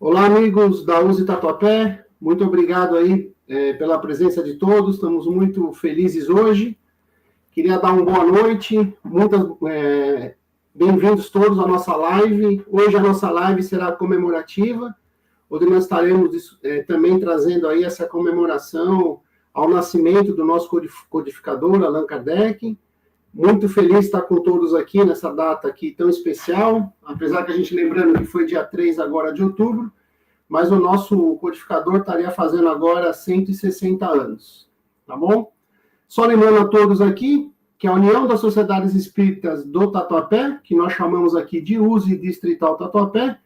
Olá, amigos da USE Tatuapé, muito obrigado aí pela presença de todos, estamos muito felizes hoje. Queria dar uma boa noite, bem-vindos todos à nossa live. Hoje a nossa live será comemorativa, onde nós estaremos também trazendo aí essa comemoração ao nascimento do nosso codificador, Allan Kardec. Muito feliz de estar com todos aqui nessa data aqui tão especial, apesar que a gente lembrando que foi dia 3 agora de outubro, mas o nosso codificador estaria fazendo agora 160 anos, tá bom? Só lembrando a todos aqui que a União das Sociedades Espíritas do Tatuapé, que nós chamamos aqui de USE Distrital Tatuapé,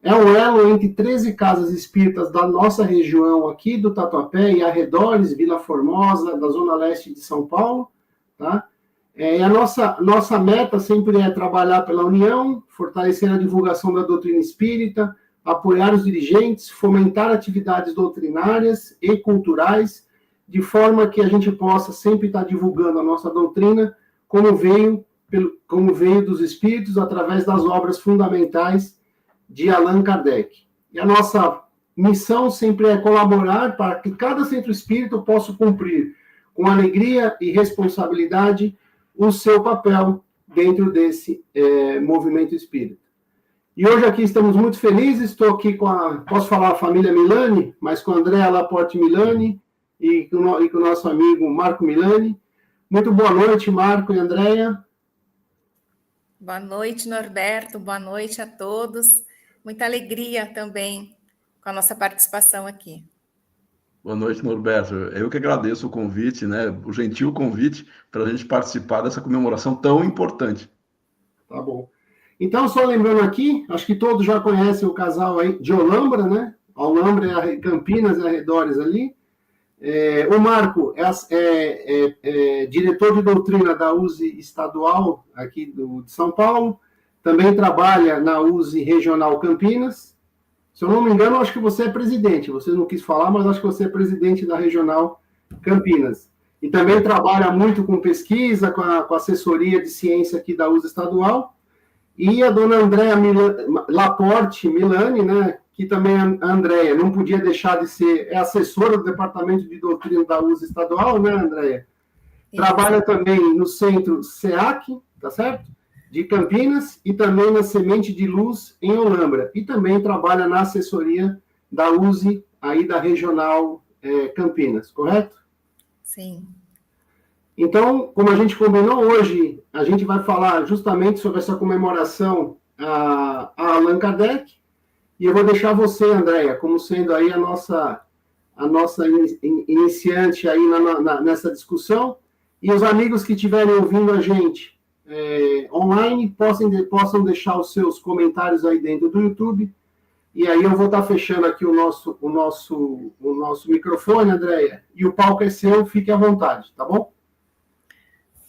é um elo entre 13 casas espíritas da nossa região aqui do Tatuapé e arredores, Vila Formosa, da Zona Leste de São Paulo, tá? E a nossa meta sempre é trabalhar pela união, fortalecer a divulgação da doutrina espírita, apoiar os dirigentes, fomentar atividades doutrinárias e culturais, de forma que a gente possa sempre estar divulgando a nossa doutrina, como veio dos espíritos, através das obras fundamentais de Allan Kardec. E a nossa missão sempre é colaborar para que cada centro espírita possa cumprir com alegria e responsabilidade o seu papel dentro desse movimento espírita. E hoje aqui estamos muito felizes, estou aqui posso falar a família Milani, mas com a Andréa Laporte Milani e com o nosso amigo Marco Milani. Muito boa noite, Marco e Andréa. Boa noite, Norberto, boa noite a todos. Muita alegria também com a nossa participação aqui. Boa noite, Norberto. Eu que agradeço o convite, né? O gentil convite para a gente participar dessa comemoração tão importante. Tá bom. Então, só lembrando aqui, acho que todos já conhecem o casal aí de Olambra, né? Olambra é Campinas e arredores ali. O Marco é diretor de doutrina da USE estadual aqui de São Paulo. Também trabalha na USE Regional Campinas. Se eu não me engano, acho que você é presidente. Você não quis falar, mas acho que você é presidente da Regional Campinas. E também trabalha muito com pesquisa, com a assessoria de ciência aqui da USE estadual. E a dona Andréa Laporte Milani, né, que também a Andréa não podia deixar de ser assessora do Departamento de Doutrina da USE estadual, né, Andréa? Trabalha também no Centro SEAC, tá certo? De Campinas, e também na Semente de Luz, em Olambra. E também trabalha na assessoria da USE, aí da Regional Campinas, correto? Sim. Então, como a gente combinou hoje, a gente vai falar justamente sobre essa comemoração a Allan Kardec, e eu vou deixar você, Andréa, como sendo aí a nossa iniciante aí nessa discussão, e os amigos que estiverem ouvindo a gente online possam deixar os seus comentários aí dentro do YouTube, e aí eu vou estar fechando aqui o nosso microfone, Andréa, e o palco é seu, fique à vontade, tá bom?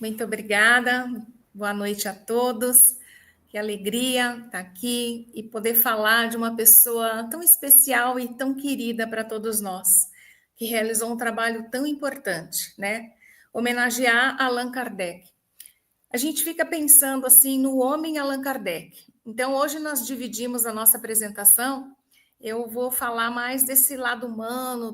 Muito obrigada, boa noite a todos, que alegria estar aqui e poder falar de uma pessoa tão especial e tão querida para todos nós, que realizou um trabalho tão importante, né? Homenagear Allan Kardec. A gente fica pensando assim no homem Allan Kardec. Então, hoje nós dividimos a nossa apresentação, eu vou falar mais desse lado humano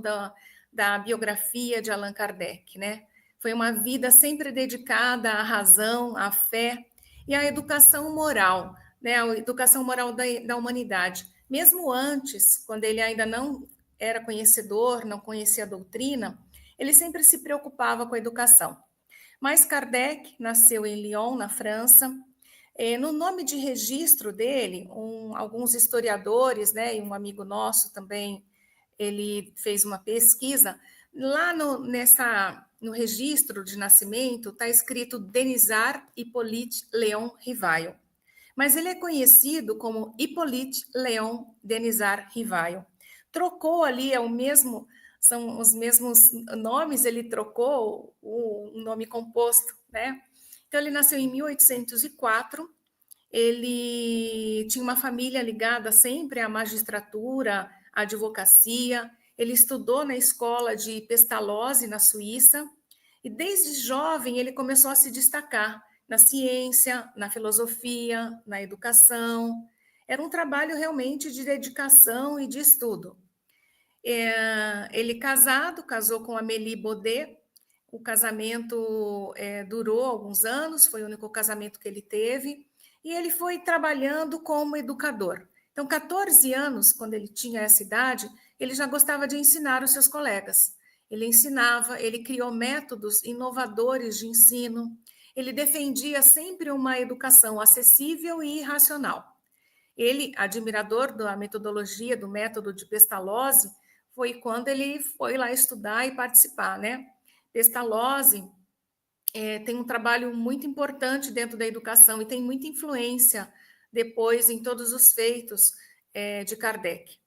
da biografia de Allan Kardec, né? Foi uma vida sempre dedicada à razão, à fé e à educação moral, né? A educação moral da humanidade. Mesmo antes, quando ele ainda não era conhecedor, não conhecia a doutrina, ele sempre se preocupava com a educação. Mas Kardec nasceu em Lyon, na França. No nome de registro dele, alguns historiadores, né, e um amigo nosso também, ele fez uma pesquisa. Lá no registro de nascimento está escrito Denisard Hippolyte Léon Rivail, mas ele é conhecido como Hippolyte Léon Denisard Rivail. Trocou ali, são os mesmos nomes, ele trocou o nome composto, né? Então ele nasceu em 1804, ele tinha uma família ligada sempre à magistratura, à advocacia. Ele estudou na escola de Pestalozzi, na Suíça, e desde jovem ele começou a se destacar na ciência, na filosofia, na educação. Era um trabalho realmente de dedicação e de estudo. Ele casou com Amélie Baudet. O casamento durou alguns anos, foi o único casamento que ele teve, e ele foi trabalhando como educador. Então, 14 anos, quando ele tinha essa idade, ele já gostava de ensinar os seus colegas. Ele ensinava, ele criou métodos inovadores de ensino, ele defendia sempre uma educação acessível e racional. Ele, admirador da metodologia, do método de Pestalozzi, foi quando ele foi lá estudar e participar, né? Pestalozzi tem um trabalho muito importante dentro da educação e tem muita influência depois em todos os feitos de Kardec.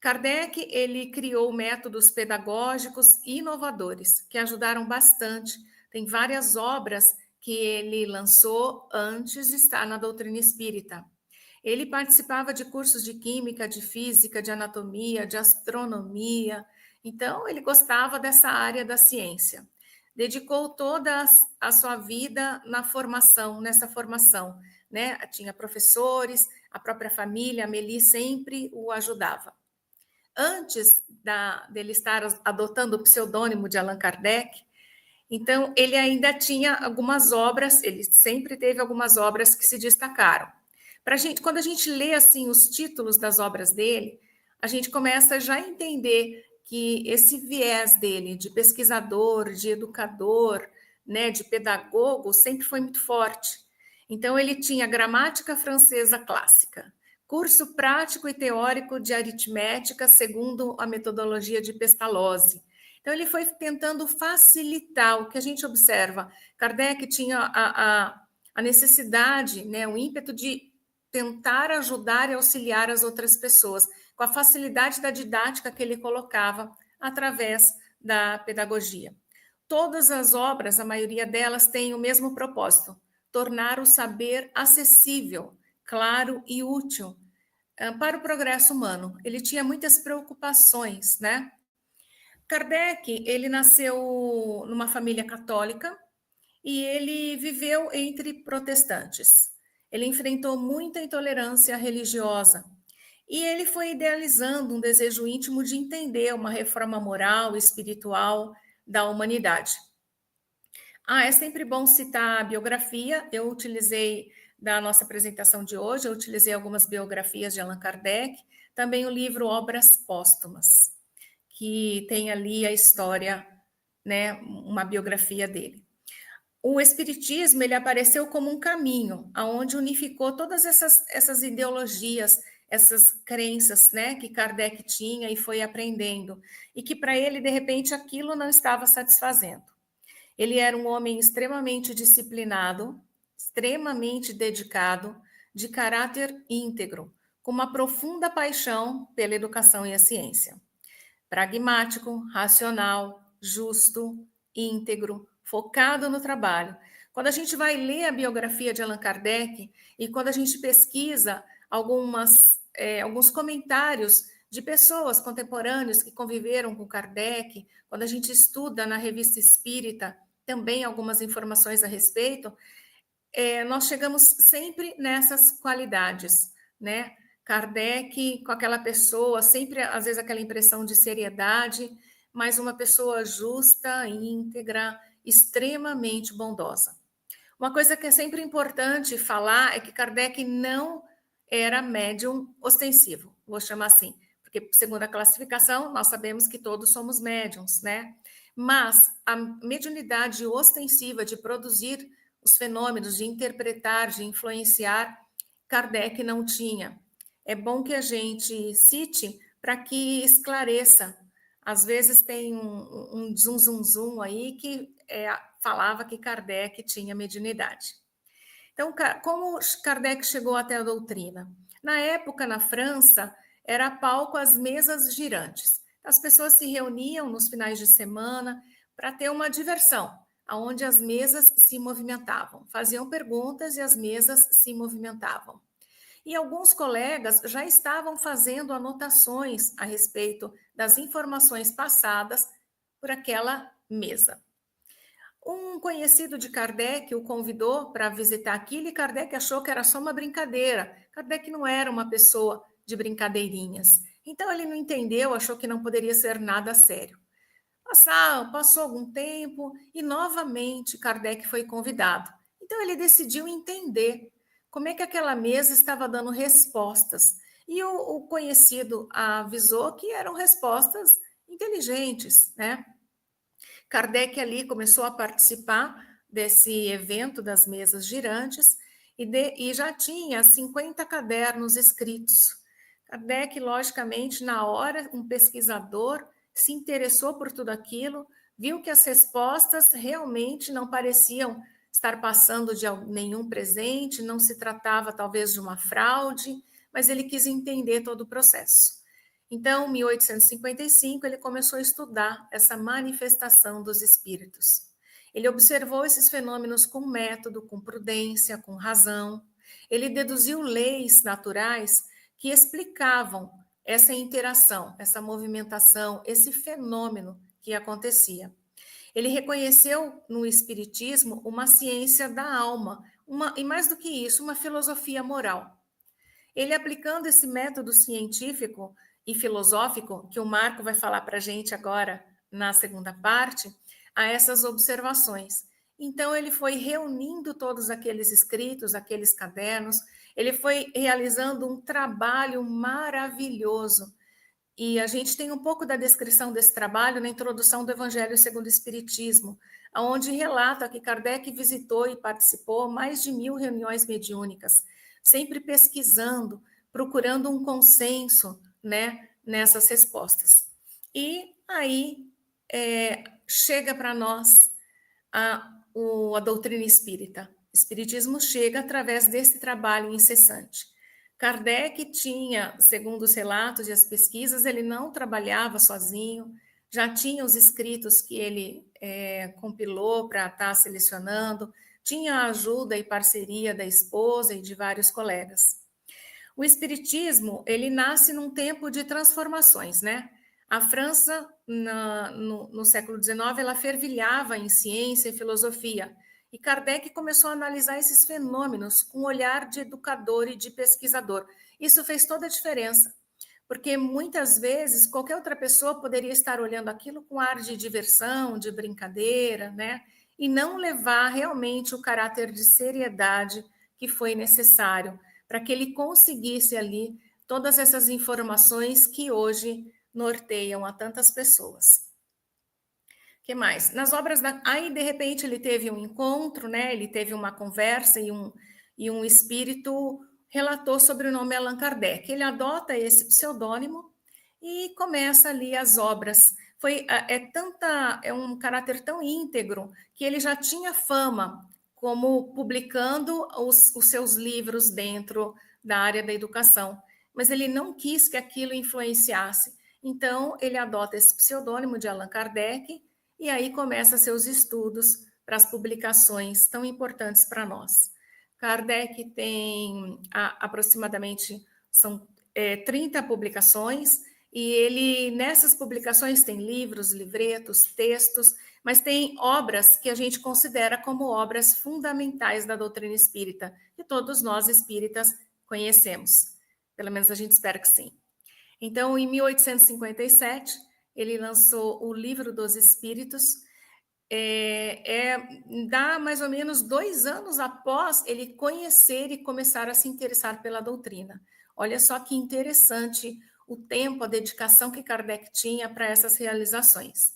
Kardec, ele criou métodos pedagógicos inovadores que ajudaram bastante. Tem várias obras que ele lançou antes de estar na doutrina espírita. Ele participava de cursos de química, de física, de anatomia, de astronomia. Então, ele gostava dessa área da ciência. Dedicou toda a sua vida nessa formação, né? Tinha professores, a própria família, a Amélie sempre o ajudava. Antes dele estar adotando o pseudônimo de Allan Kardec, então ele ainda tinha algumas obras, ele sempre teve algumas obras que se destacaram. Quando a gente lê assim os títulos das obras dele, a gente começa já a entender que esse viés dele de pesquisador, de educador, né, de pedagogo, sempre foi muito forte. Então, ele tinha gramática francesa clássica, curso prático e teórico de aritmética segundo a metodologia de Pestalozzi. Então, ele foi tentando facilitar o que a gente observa. Kardec tinha a necessidade, né, o ímpeto de tentar ajudar e auxiliar as outras pessoas, com a facilidade da didática que ele colocava através da pedagogia. Todas as obras, a maioria delas, têm o mesmo propósito: tornar o saber acessível, claro e útil para o progresso humano. Ele tinha muitas preocupações, né? Kardec, ele nasceu numa família católica e ele viveu entre protestantes. Ele enfrentou muita intolerância religiosa e ele foi idealizando um desejo íntimo de entender uma reforma moral e espiritual da humanidade. É sempre bom citar a biografia. Eu utilizei, da nossa apresentação de hoje, eu utilizei algumas biografias de Allan Kardec, também o livro Obras Póstumas, que tem ali a história, né, uma biografia dele. O espiritismo, ele apareceu como um caminho aonde unificou todas essas ideologias, essas crenças, né, que Kardec tinha e foi aprendendo, e que para ele, de repente, aquilo não estava satisfazendo. Ele era um homem extremamente disciplinado, extremamente dedicado, de caráter íntegro, com uma profunda paixão pela educação e a ciência. Pragmático, racional, justo, íntegro, focado no trabalho. Quando a gente vai ler a biografia de Allan Kardec e quando a gente pesquisa alguns comentários de pessoas contemporâneas que conviveram com Kardec, quando a gente estuda na Revista Espírita também algumas informações a respeito, nós chegamos sempre nessas qualidades, né? Kardec, com aquela pessoa, sempre, às vezes, aquela impressão de seriedade, mas uma pessoa justa, íntegra, extremamente bondosa. Uma coisa que é sempre importante falar é que Kardec não era médium ostensivo, vou chamar assim, porque, segundo a classificação, nós sabemos que todos somos médiums, né? Mas a mediunidade ostensiva de produzir os fenômenos, de interpretar, de influenciar, Kardec não tinha. É bom que a gente cite para que esclareça. Às vezes tem um zum aí que falava que Kardec tinha mediunidade. Então, como Kardec chegou até a doutrina? Na época, na França, era palco as mesas girantes. As pessoas se reuniam nos finais de semana para ter uma diversão, onde as mesas se movimentavam. Faziam perguntas e as mesas se movimentavam. E alguns colegas já estavam fazendo anotações a respeito das informações passadas por aquela mesa. Um conhecido de Kardec o convidou para visitar aquilo e Kardec achou que era só uma brincadeira. Kardec não era uma pessoa de brincadeirinhas. Então ele não entendeu, achou que não poderia ser nada sério. Passou algum tempo e novamente Kardec foi convidado. Então ele decidiu entender como é que aquela mesa estava dando respostas. E o conhecido avisou que eram respostas inteligentes, né? Kardec ali começou a participar desse evento das mesas girantes e já tinha 50 cadernos escritos. Kardec, logicamente, na hora, um pesquisador se interessou por tudo aquilo, viu que as respostas realmente não pareciam estar passando de nenhum presente, não se tratava talvez de uma fraude, mas ele quis entender todo o processo. Então, em 1855, ele começou a estudar essa manifestação dos espíritos. Ele observou esses fenômenos com método, com prudência, com razão. Ele deduziu leis naturais que explicavam essa interação, essa movimentação, esse fenômeno que acontecia. Ele reconheceu no espiritismo uma ciência da alma, e mais do que isso, uma filosofia moral. Ele aplicando esse método científico e filosófico, que o Marco vai falar para a gente agora na segunda parte, a essas observações. Então, ele foi reunindo todos aqueles escritos, aqueles cadernos, ele foi realizando um trabalho maravilhoso. E a gente tem um pouco da descrição desse trabalho na introdução do Evangelho segundo o Espiritismo, onde relata que Kardec visitou e participou mais de 1000 reuniões mediúnicas, sempre pesquisando, procurando um consenso, né, nessas respostas. E aí chega para nós a doutrina espírita. O Espiritismo chega através desse trabalho incessante. Kardec tinha, segundo os relatos e as pesquisas, ele não trabalhava sozinho, já tinha os escritos que ele compilou para estar selecionando, tinha a ajuda e parceria da esposa e de vários colegas. O Espiritismo, ele nasce num tempo de transformações, né? A França, no século XIX, ela fervilhava em ciência e filosofia, e Kardec começou a analisar esses fenômenos com um olhar de educador e de pesquisador. Isso fez toda a diferença, porque muitas vezes qualquer outra pessoa poderia estar olhando aquilo com ar de diversão, de brincadeira, né? E não levar realmente o caráter de seriedade que foi necessário para que ele conseguisse ali todas essas informações que hoje norteiam a tantas pessoas. O que mais? Nas obras aí, de repente, ele teve um encontro, né? Ele teve uma conversa e um espírito relatou sobre o nome Allan Kardec. Ele adota esse pseudônimo e começa ali as obras. É um caráter tão íntegro que ele já tinha fama como publicando os seus livros dentro da área da educação, mas ele não quis que aquilo influenciasse. Então, ele adota esse pseudônimo de Allan Kardec e aí começa seus estudos para as publicações tão importantes para nós. Kardec tem aproximadamente 30 publicações, e ele, nessas publicações, tem livros, livretos, textos, mas tem obras que a gente considera como obras fundamentais da doutrina espírita, que todos nós espíritas conhecemos. Pelo menos a gente espera que sim. Então, em 1857, ele lançou o Livro dos Espíritos, dá mais ou menos 2 anos após ele conhecer e começar a se interessar pela doutrina. Olha só que interessante o tempo, a dedicação que Kardec tinha para essas realizações.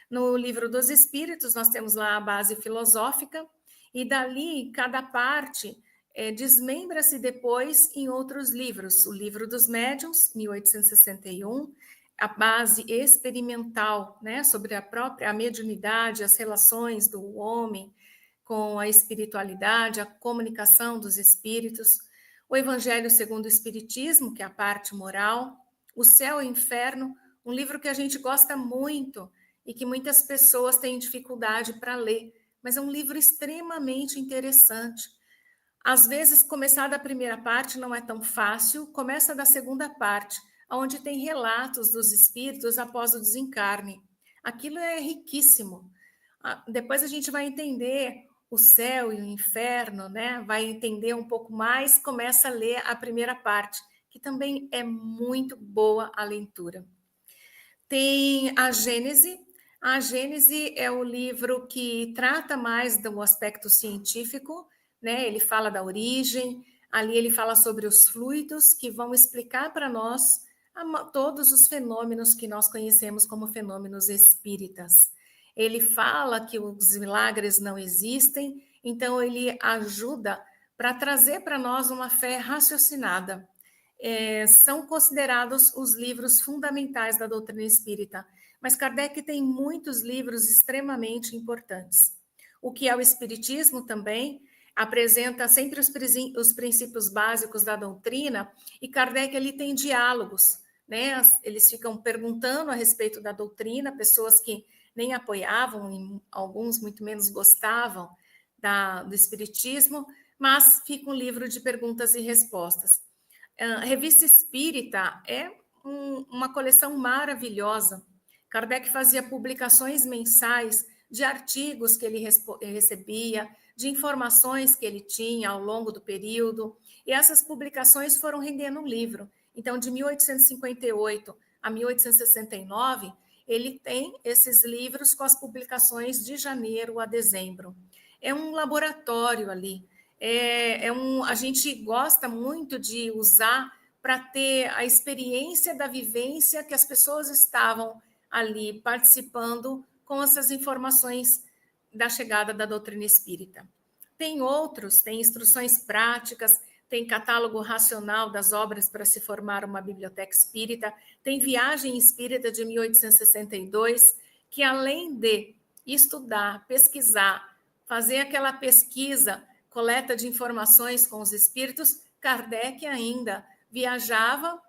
No Livro dos Espíritos, nós temos lá a base filosófica, e dali, cada parte desmembra-se depois em outros livros. O Livro dos Médiuns, 1861, a base experimental, né, sobre a mediunidade, as relações do homem com a espiritualidade, a comunicação dos espíritos, o Evangelho segundo o Espiritismo, que é a parte moral, o Céu e o Inferno, um livro que a gente gosta muito e que muitas pessoas têm dificuldade para ler, mas é um livro extremamente interessante. Às vezes, começar da primeira parte não é tão fácil, começa da segunda parte, onde tem relatos dos espíritos após o desencarne. Aquilo é riquíssimo. Depois a gente vai entender o céu e o inferno, né? Vai entender um pouco mais, começa a ler a primeira parte, que também é muito boa a leitura. Tem a Gênese. A Gênese é o livro que trata mais do aspecto científico, né? Ele fala da origem, ali ele fala sobre os fluidos que vão explicar para nós todos os fenômenos que nós conhecemos como fenômenos espíritas. Ele fala que os milagres não existem, então ele ajuda para trazer para nós uma fé raciocinada. São considerados os livros fundamentais da doutrina espírita, mas Kardec tem muitos livros extremamente importantes. O que é o Espiritismo também apresenta sempre os princípios básicos da doutrina, e Kardec ele tem diálogos, né? Eles ficam perguntando a respeito da doutrina, pessoas que nem apoiavam, e alguns muito menos gostavam do Espiritismo, mas fica um livro de perguntas e respostas. A Revista Espírita é uma coleção maravilhosa. Kardec fazia publicações mensais de artigos que ele recebia, de informações que ele tinha ao longo do período, e essas publicações foram rendendo um livro. Então, de 1858 a 1869, ele tem esses livros com as publicações de janeiro a dezembro. É um laboratório ali. A gente gosta muito de usar para ter a experiência da vivência que as pessoas estavam ali participando com essas informações da chegada da doutrina espírita. Tem outros, tem instruções práticas, tem catálogo racional das obras para se formar uma biblioteca espírita, tem Viagem Espírita de 1862, que além de estudar, pesquisar, fazer aquela pesquisa, coleta de informações com os espíritos, Kardec ainda viajava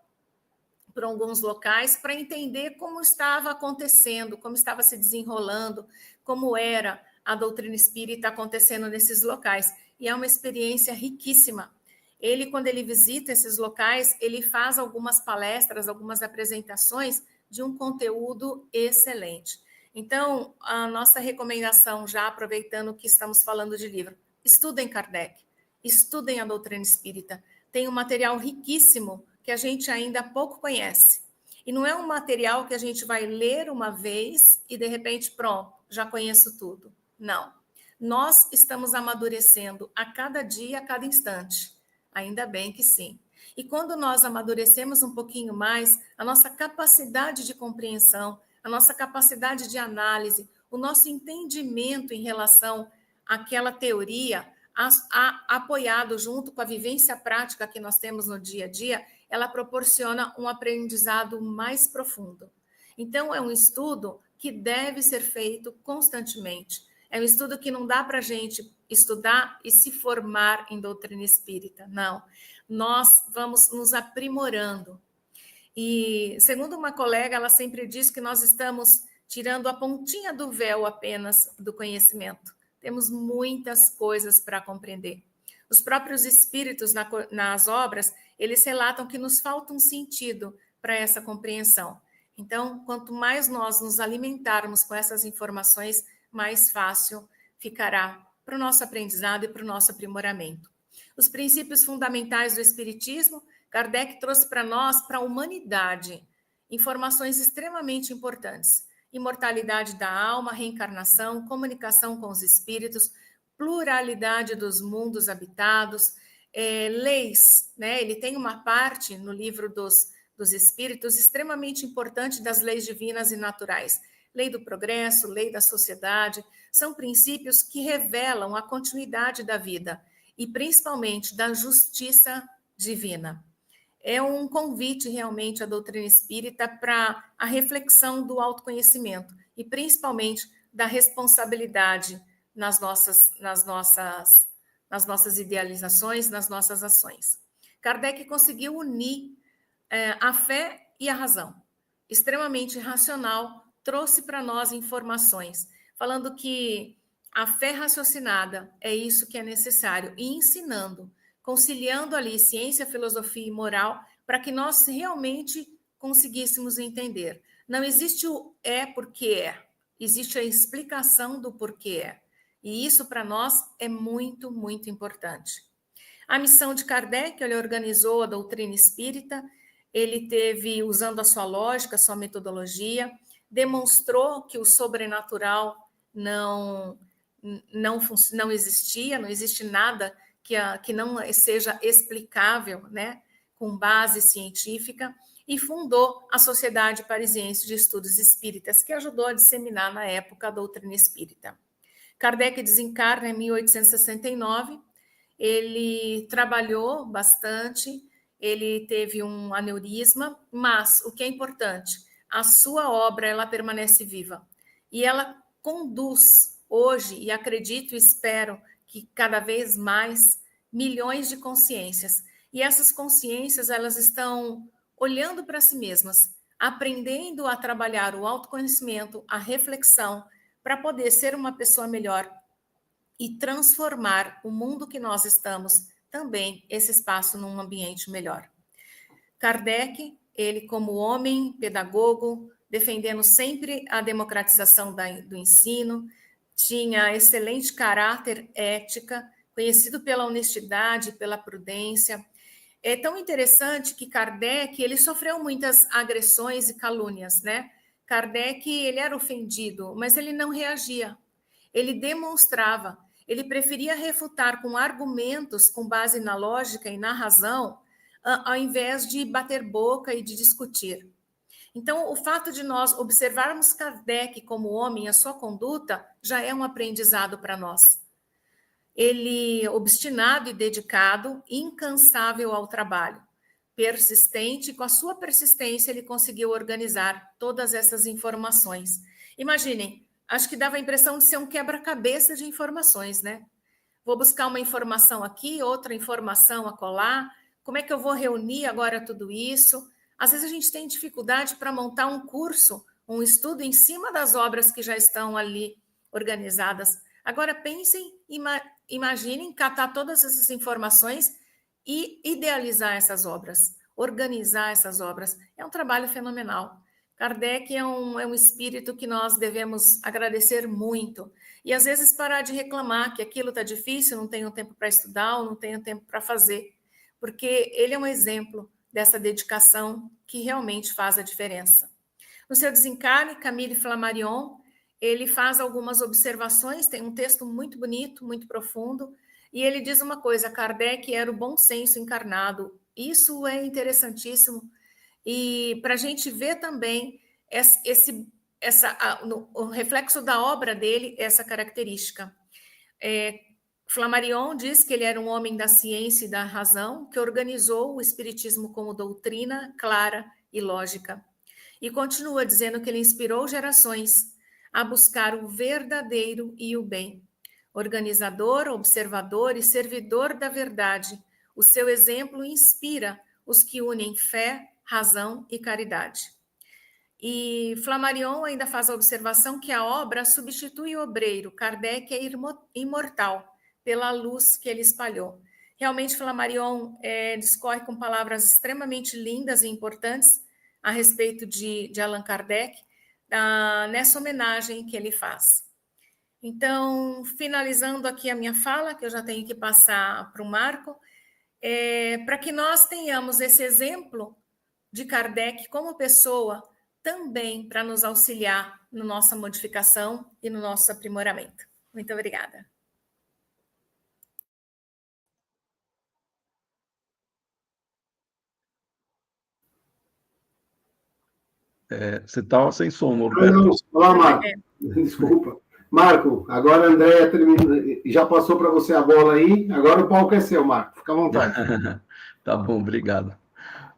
para alguns locais para entender como estava acontecendo, como estava se desenrolando, como era a doutrina espírita acontecendo nesses locais. E é uma experiência riquíssima. Ele, quando ele visita esses locais, ele faz algumas palestras, algumas apresentações de um conteúdo excelente. Então, a nossa recomendação, já aproveitando que estamos falando de livro, estudem Kardec, estudem a doutrina espírita. Tem um material riquíssimo que a gente ainda pouco conhece. E não é um material que a gente vai ler uma vez e, de repente, pronto, já conheço tudo. Não. Nós estamos amadurecendo a cada dia, a cada instante. Ainda bem que sim. E quando nós amadurecemos um pouquinho mais, a nossa capacidade de compreensão, a nossa capacidade de análise, o nosso entendimento em relação àquela teoria, apoiado junto com a vivência prática que nós temos no dia a dia, ela proporciona um aprendizado mais profundo. Então, é um estudo que deve ser feito constantemente. É um estudo que não dá para a gente estudar e se formar em doutrina espírita, não. Nós vamos nos aprimorando. E, segundo uma colega, ela sempre diz que nós estamos tirando a pontinha do véu apenas do conhecimento. Temos muitas coisas para compreender. Os próprios espíritos nas obras, eles relatam que nos falta um sentido para essa compreensão. Então, quanto mais nós nos alimentarmos com essas informações, mais fácil ficará para o nosso aprendizado e para o nosso aprimoramento. Os princípios fundamentais do Espiritismo, Kardec trouxe para nós, para a humanidade, informações extremamente importantes. Imortalidade da alma, reencarnação, comunicação com os espíritos, pluralidade dos mundos habitados, leis, né? Ele tem uma parte no livro dos espíritos extremamente importante das leis divinas e naturais. Lei do progresso, lei da sociedade, são princípios que revelam a continuidade da vida e principalmente da justiça divina. É um convite realmente à doutrina espírita para a reflexão do autoconhecimento e principalmente da responsabilidade nas nossas idealizações, nas nossas ações. Kardec conseguiu unir a fé e a razão. Extremamente racional, trouxe para nós informações, falando que a fé raciocinada é isso que é necessário, e ensinando, conciliando ali ciência, filosofia e moral, para que nós realmente conseguíssemos entender. Não existe o é porque é, existe a explicação do porquê é. E isso, para nós, é muito, muito importante. A missão de Kardec, ele organizou a doutrina espírita, ele teve, usando a sua lógica, a sua metodologia, demonstrou que o sobrenatural não existia, não existe nada que não seja explicável, né, com base científica, e fundou a Sociedade Parisiense de Estudos Espíritas, que ajudou a disseminar na época a doutrina espírita. Kardec desencarna em 1869, ele trabalhou bastante, ele teve um aneurisma, mas o que é importante, a sua obra ela permanece viva e ela conduz hoje, e acredito e espero que cada vez mais, milhões de consciências. E essas consciências elas estão olhando para si mesmas, aprendendo a trabalhar o autoconhecimento, a reflexão, para poder ser uma pessoa melhor e transformar o mundo que nós estamos, também esse espaço num ambiente melhor. Kardec, ele como homem, pedagogo, defendendo sempre a democratização do ensino, tinha excelente caráter, ética, conhecido pela honestidade, pela prudência. É tão interessante que Kardec, ele sofreu muitas agressões e calúnias, né? Kardec, ele era ofendido, mas ele não reagia. Ele demonstrava, ele preferia refutar com argumentos, com base na lógica e na razão, ao invés de bater boca e de discutir. Então, o fato de nós observarmos Kardec como homem, a sua conduta, já é um aprendizado para nós. Ele, obstinado e dedicado, incansável ao trabalho, persistente, com a sua persistência ele conseguiu organizar todas essas informações. Imaginem, acho que dava a impressão de ser um quebra-cabeça de informações, né? Vou buscar uma informação aqui, outra informação acolá, como é que eu vou reunir agora tudo isso? Às vezes a gente tem dificuldade para montar um curso, um estudo em cima das obras que já estão ali organizadas. Agora pensem, imaginem catar todas essas informações e idealizar essas obras, organizar essas obras. É um trabalho fenomenal. Kardec é um espírito que nós devemos agradecer muito. E às vezes parar de reclamar que aquilo está difícil, não tenho tempo para estudar ou não tenho tempo para fazer. Porque ele é um exemplo dessa dedicação que realmente faz a diferença. No seu desencarne, Camille Flammarion, ele faz algumas observações, tem um texto muito bonito, muito profundo, e ele diz uma coisa, Kardec era o bom senso encarnado. Isso é interessantíssimo, e para a gente ver também o reflexo da obra dele, essa característica. Flammarion diz que ele era um homem da ciência e da razão, que organizou o espiritismo como doutrina clara e lógica. E continua dizendo que ele inspirou gerações a buscar o verdadeiro e o bem. Organizador, observador e servidor da verdade, o seu exemplo inspira os que unem fé, razão e caridade. E Flammarion ainda faz a observação que a obra substitui o obreiro. Kardec é imortal pela luz que ele espalhou. Realmente, Flammarion discorre com palavras extremamente lindas e importantes a respeito de Allan Kardec, nessa homenagem que ele faz. Então, finalizando aqui a minha fala, que eu já tenho que passar para o Marco, para que nós tenhamos esse exemplo de Kardec como pessoa, também para nos auxiliar na nossa modificação e no nosso aprimoramento. Muito obrigada. Você estava sem som, Norberto. Não, olá, Marco. Desculpa. Marco, agora a Andréia já passou para você a bola aí, agora o palco é seu, Marco. Fica à vontade. Tá bom, obrigado.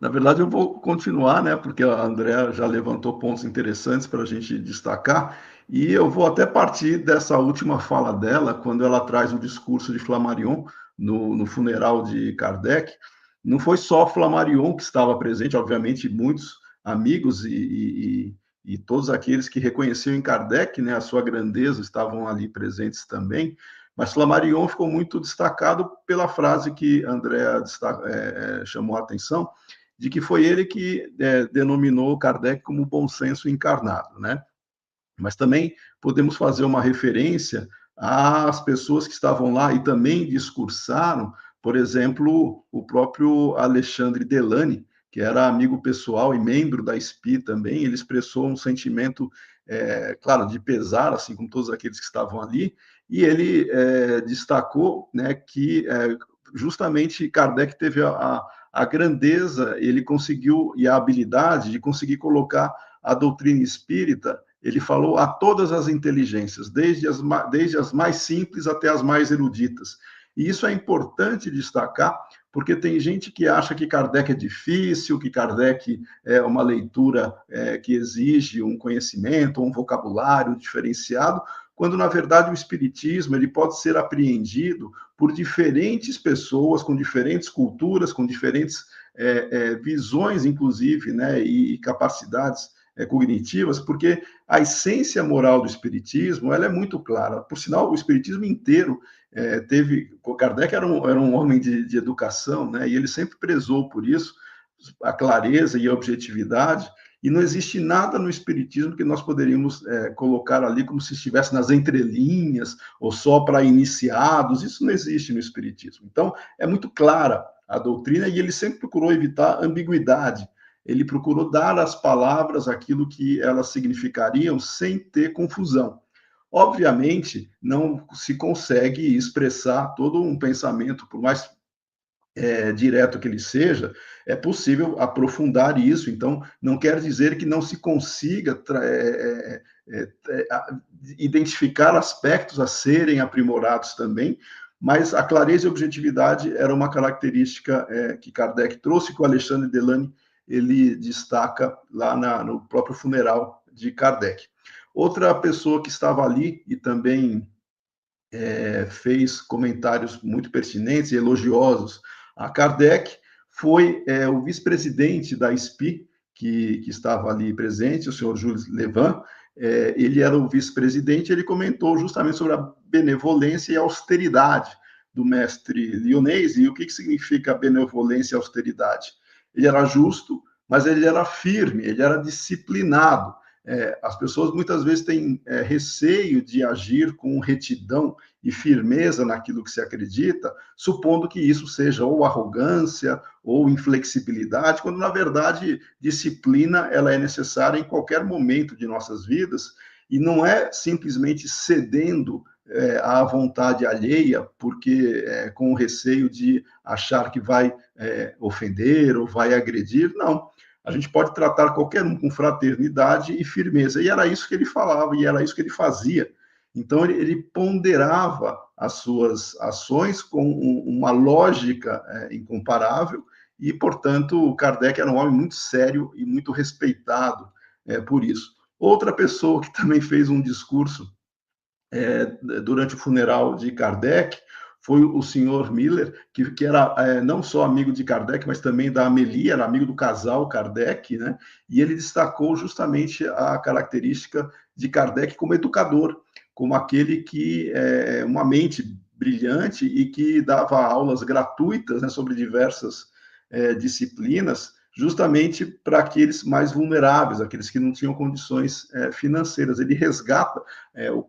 Na verdade, eu vou continuar, né, porque a Andréia já levantou pontos interessantes para a gente destacar, e eu vou até partir dessa última fala dela, quando ela traz o discurso de Flammarion no funeral de Kardec. Não foi só Flammarion que estava presente, obviamente, muitos amigos e todos aqueles que reconheciam em Kardec, né, a sua grandeza, estavam ali presentes também, mas Flammarion ficou muito destacado pela frase que Andréa chamou a atenção, de que foi ele que denominou Kardec como bom senso encarnado, né? Mas também podemos fazer uma referência às pessoas que estavam lá e também discursaram, por exemplo, o próprio Alexandre Delany, que era amigo pessoal e membro da SPI também, ele expressou um sentimento, claro, de pesar, assim como todos aqueles que estavam ali, e ele destacou, né, que justamente Kardec teve a grandeza, ele conseguiu, e a habilidade de conseguir colocar a doutrina espírita. Ele falou a todas as inteligências, desde as mais simples até as mais eruditas. E isso é importante destacar, porque tem gente que acha que Kardec é difícil, que Kardec é uma leitura que exige um conhecimento, um vocabulário diferenciado, quando, na verdade, o Espiritismo ele pode ser apreendido por diferentes pessoas, com diferentes culturas, com diferentes visões, inclusive, né, e capacidades cognitivas, porque a essência moral do Espiritismo ela é muito clara. Por sinal, o Espiritismo inteiro teve... Kardec era um homem de educação, né? E ele sempre prezou por isso, a clareza e a objetividade, e não existe nada no Espiritismo que nós poderíamos colocar ali como se estivesse nas entrelinhas, ou só para iniciados. Isso não existe no Espiritismo. Então, é muito clara a doutrina, e ele sempre procurou evitar ambiguidade. Ele procurou dar às palavras aquilo que elas significariam sem ter confusão. Obviamente, não se consegue expressar todo um pensamento, por mais direto que ele seja, é possível aprofundar isso. Então, não quer dizer que não se consiga identificar aspectos a serem aprimorados também, mas a clareza e objetividade era uma característica que Kardec trouxe, que o Alexandre Delany ele destaca lá no próprio funeral de Kardec. Outra pessoa que estava ali e também fez comentários muito pertinentes e elogiosos a Kardec foi o vice-presidente da SPI, que estava ali presente, o senhor Jules Levin. Ele era o vice-presidente, ele comentou justamente sobre a benevolência e a austeridade do mestre Lyonês. E o que significa benevolência e austeridade? Ele era justo, mas ele era firme, ele era disciplinado. As pessoas muitas vezes têm receio de agir com retidão e firmeza naquilo que se acredita, supondo que isso seja ou arrogância ou inflexibilidade, quando, na verdade, disciplina ela é necessária em qualquer momento de nossas vidas, e não é simplesmente cedendo à vontade alheia, porque com receio de achar que vai ofender ou vai agredir. Não. A gente pode tratar qualquer um com fraternidade e firmeza. E era isso que ele falava, e era isso que ele fazia. Então, ele ponderava as suas ações com uma lógica incomparável, e, portanto, Kardec era um homem muito sério e muito respeitado por isso. Outra pessoa que também fez um discurso durante o funeral de Kardec foi o senhor Miller, que era não só amigo de Kardec, mas também da Amélie, era amigo do casal Kardec, né? E ele destacou justamente a característica de Kardec como educador, como aquele que é uma mente brilhante e que dava aulas gratuitas, né, sobre diversas disciplinas, justamente para aqueles mais vulneráveis, aqueles que não tinham condições financeiras. Ele resgata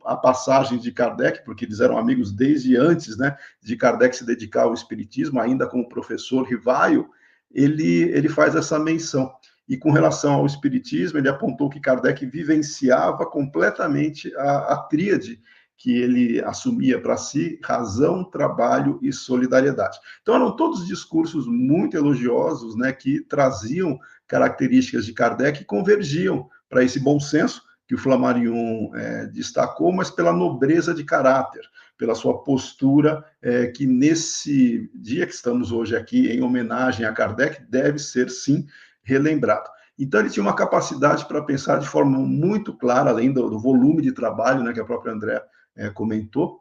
a passagem de Kardec, porque eles eram amigos desde antes, né, de Kardec se dedicar ao espiritismo, ainda como professor Rivaio. Ele faz essa menção. E com relação ao espiritismo, ele apontou que Kardec vivenciava completamente a tríade que ele assumia para si: razão, trabalho e solidariedade. Então, eram todos discursos muito elogiosos, né, que traziam características de Kardec e convergiam para esse bom senso que o Flammarion destacou, mas pela nobreza de caráter, pela sua postura, que nesse dia que estamos hoje aqui, em homenagem a Kardec, deve ser, sim, relembrado. Então, ele tinha uma capacidade para pensar de forma muito clara, além do volume de trabalho, né, que a própria André comentou,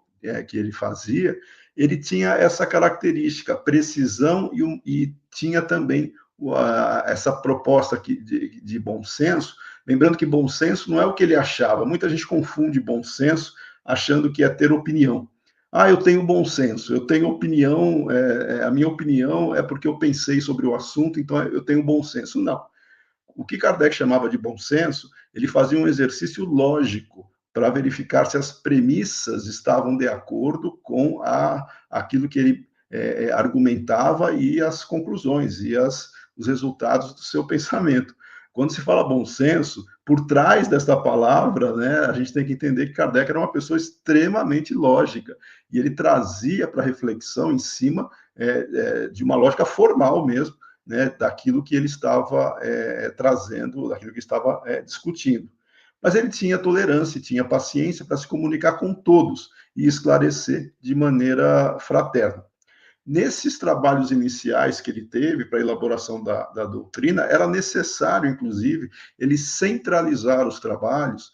que ele fazia. Ele tinha essa característica, precisão, e tinha também essa proposta aqui de bom senso. Lembrando que bom senso não é o que ele achava. Muita gente confunde bom senso achando que é ter opinião. Eu tenho bom senso, eu tenho opinião, a minha opinião é porque eu pensei sobre o assunto, então eu tenho bom senso. Não. o que Kardec chamava de bom senso, ele fazia um exercício lógico para verificar se as premissas estavam de acordo com aquilo que ele argumentava e as conclusões e os resultados do seu pensamento. Quando se fala bom senso, por trás desta palavra, né, a gente tem que entender que Kardec era uma pessoa extremamente lógica, e ele trazia para a reflexão em cima de uma lógica formal mesmo, né, daquilo que ele estava trazendo, daquilo que estava discutindo. Mas ele tinha tolerância, tinha paciência para se comunicar com todos e esclarecer de maneira fraterna. Nesses trabalhos iniciais que ele teve para a elaboração da doutrina, era necessário, inclusive, ele centralizar os trabalhos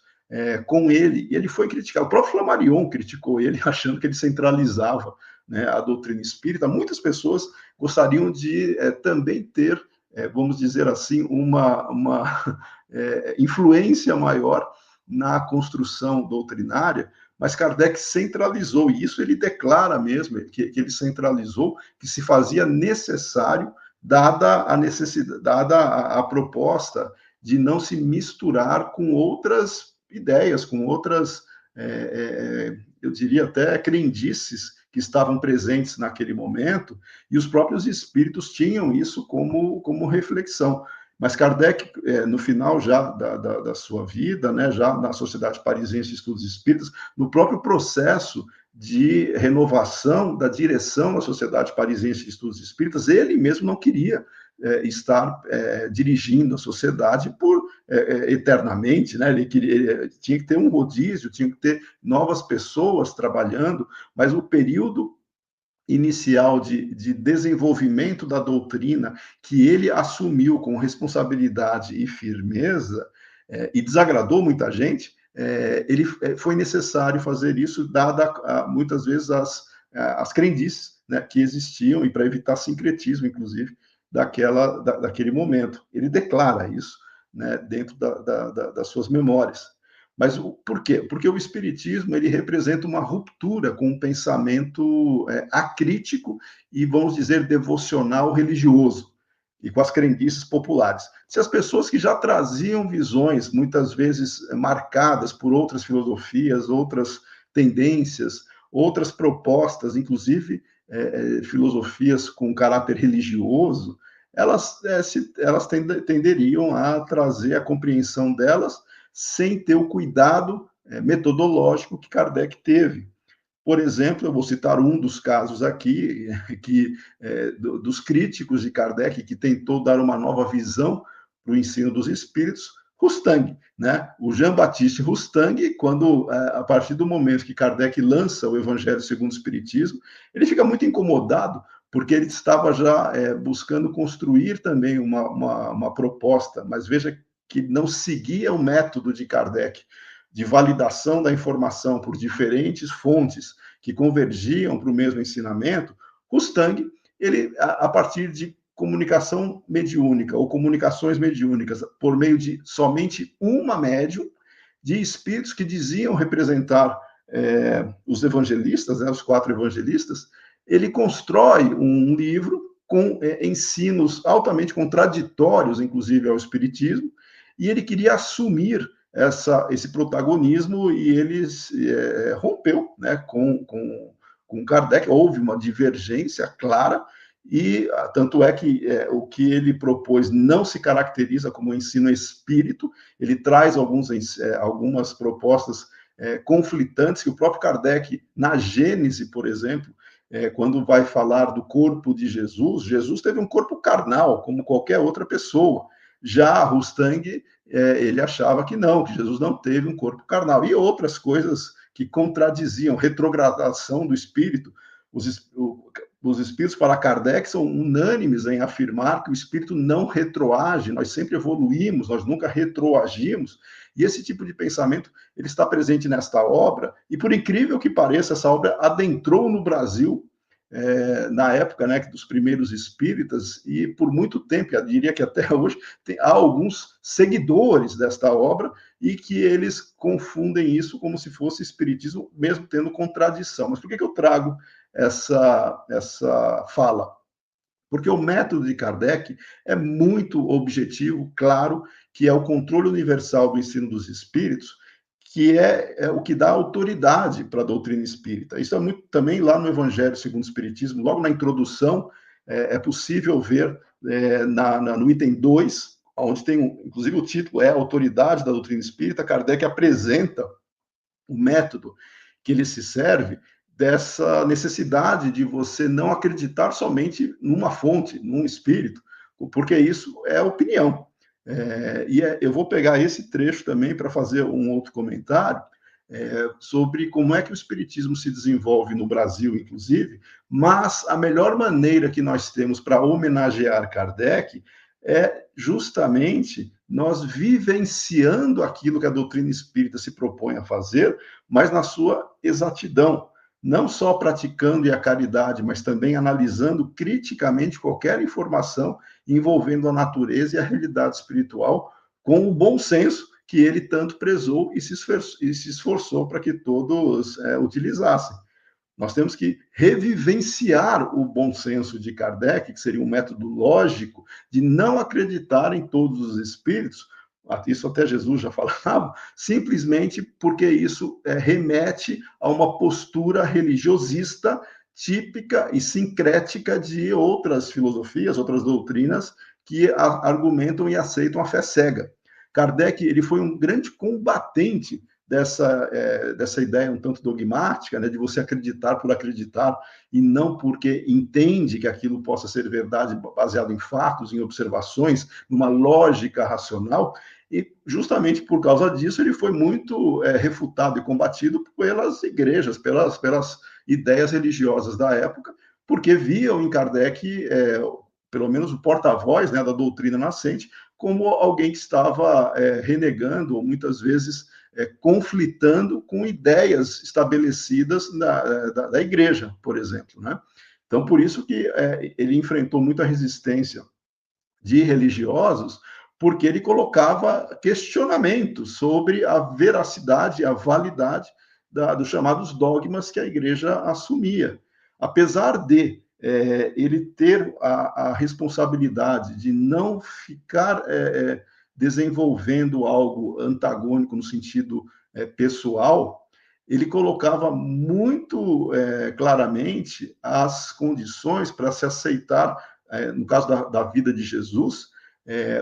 com ele, e ele foi criticado. O próprio Flammarion criticou ele, achando que ele centralizava, né, a doutrina espírita. Muitas pessoas gostariam de também ter, vamos dizer assim, uma influência maior na construção doutrinária, mas Kardec centralizou, e isso ele declara mesmo, que ele centralizou, que se fazia necessário, dada a necessidade, dada a proposta de não se misturar com outras ideias, com outras, eu diria até crendices que estavam presentes naquele momento, e os próprios espíritos tinham isso como reflexão. Mas Kardec, no final já da sua vida, né, já na Sociedade Parisiense de Estudos Espíritas, no próprio processo de renovação da direção da Sociedade Parisiense de Estudos Espíritas, ele mesmo não queria estar dirigindo a sociedade eternamente, né? Ele tinha que ter um rodízio, tinha que ter novas pessoas trabalhando, mas o período inicial de desenvolvimento da doutrina, que ele assumiu com responsabilidade e firmeza, e desagradou muita gente, ele foi necessário fazer isso, dada muitas vezes as crendices, né, que existiam, e para evitar sincretismo, inclusive, daquele momento. Ele declara isso, né, dentro das suas memórias. Mas por quê? Porque o Espiritismo ele representa uma ruptura com o pensamento acrítico e, vamos dizer, devocional religioso, e com as crendices populares. Se as pessoas que já traziam visões, muitas vezes marcadas por outras filosofias, outras tendências, outras propostas, inclusive filosofias com caráter religioso, elas tenderiam a trazer a compreensão delas sem ter o cuidado metodológico que Kardec teve. Por exemplo, eu vou citar um dos casos aqui, dos críticos de Kardec, que tentou dar uma nova visão para o ensino dos espíritos, Rustang, né? O Jean-Baptiste Rustang, a partir do momento que Kardec lança o Evangelho segundo o Espiritismo, ele fica muito incomodado, porque ele estava já buscando construir também uma proposta, mas veja que não seguia o método de Kardec, de validação da informação por diferentes fontes que convergiam para o mesmo ensinamento. Rustang, ele, a partir de comunicação mediúnica ou comunicações mediúnicas por meio de somente uma médium, de espíritos que diziam representar os evangelistas, né, os 4 evangelistas, ele constrói um livro com ensinos altamente contraditórios, inclusive, ao espiritismo, e ele queria assumir esse protagonismo, e ele rompeu, né, com Kardec. Houve uma divergência clara, e tanto é que o que ele propôs não se caracteriza como ensino espírito. Ele traz algumas propostas conflitantes, que o próprio Kardec, na Gênese, por exemplo, quando vai falar do corpo de Jesus, Jesus teve um corpo carnal, como qualquer outra pessoa. Já Rustang, ele achava que não, que Jesus não teve um corpo carnal. E outras coisas que contradiziam, retrogradação do espírito. Os espíritos, para Kardec, são unânimes em afirmar que o espírito não retroage, nós sempre evoluímos, nós nunca retroagimos. E esse tipo de pensamento ele está presente nesta obra, e por incrível que pareça, essa obra adentrou no Brasil, na época, né, dos primeiros espíritas, e por muito tempo, eu diria que até hoje, há alguns seguidores desta obra, e que eles confundem isso como se fosse espiritismo, mesmo tendo contradição. Mas por que eu trago essa fala? Porque o método de Kardec é muito objetivo, claro, que é o controle universal do ensino dos espíritos, que é o que dá autoridade para a doutrina espírita. Isso é muito também lá no Evangelho segundo o Espiritismo, logo na introdução, é possível ver no item 2, onde tem, inclusive, o título é Autoridade da Doutrina Espírita. Kardec apresenta o método que ele se serve dessa necessidade de você não acreditar somente numa fonte, num espírito, porque isso é opinião. Eu vou pegar esse trecho também para fazer um outro comentário sobre como é que o espiritismo se desenvolve no Brasil, inclusive, mas a melhor maneira que nós temos para homenagear Kardec é justamente nós vivenciando aquilo que a doutrina espírita se propõe a fazer, mas na sua exatidão. Não só praticando a caridade, mas também analisando criticamente qualquer informação envolvendo a natureza e a realidade espiritual, com o bom senso que ele tanto prezou e se esforçou para que todos utilizassem. Nós temos que revivenciar o bom senso de Kardec, que seria um método lógico de não acreditar em todos os espíritos, isso até Jesus já falava, simplesmente porque isso remete a uma postura religiosista típica e sincrética de outras filosofias, outras doutrinas que argumentam e aceitam a fé cega. Kardec ele foi um grande combatente dessa ideia um tanto dogmática, né, de você acreditar por acreditar e não porque entende que aquilo possa ser verdade baseado em fatos, em observações, numa lógica racional. E justamente por causa disso ele foi muito refutado e combatido pelas igrejas, pelas ideias religiosas da época, porque viam em Kardec, pelo menos o porta-voz, né, da doutrina nascente, como alguém que estava renegando, ou muitas vezes conflitando com ideias estabelecidas da igreja, por exemplo, né? Então, por isso que ele enfrentou muita resistência de religiosos, porque ele colocava questionamentos sobre a veracidade, a validade dos chamados dogmas que a igreja assumia. Apesar de ele ter a responsabilidade de não ficar desenvolvendo algo antagônico no sentido pessoal, ele colocava muito claramente as condições para se aceitar, no caso da vida de Jesus,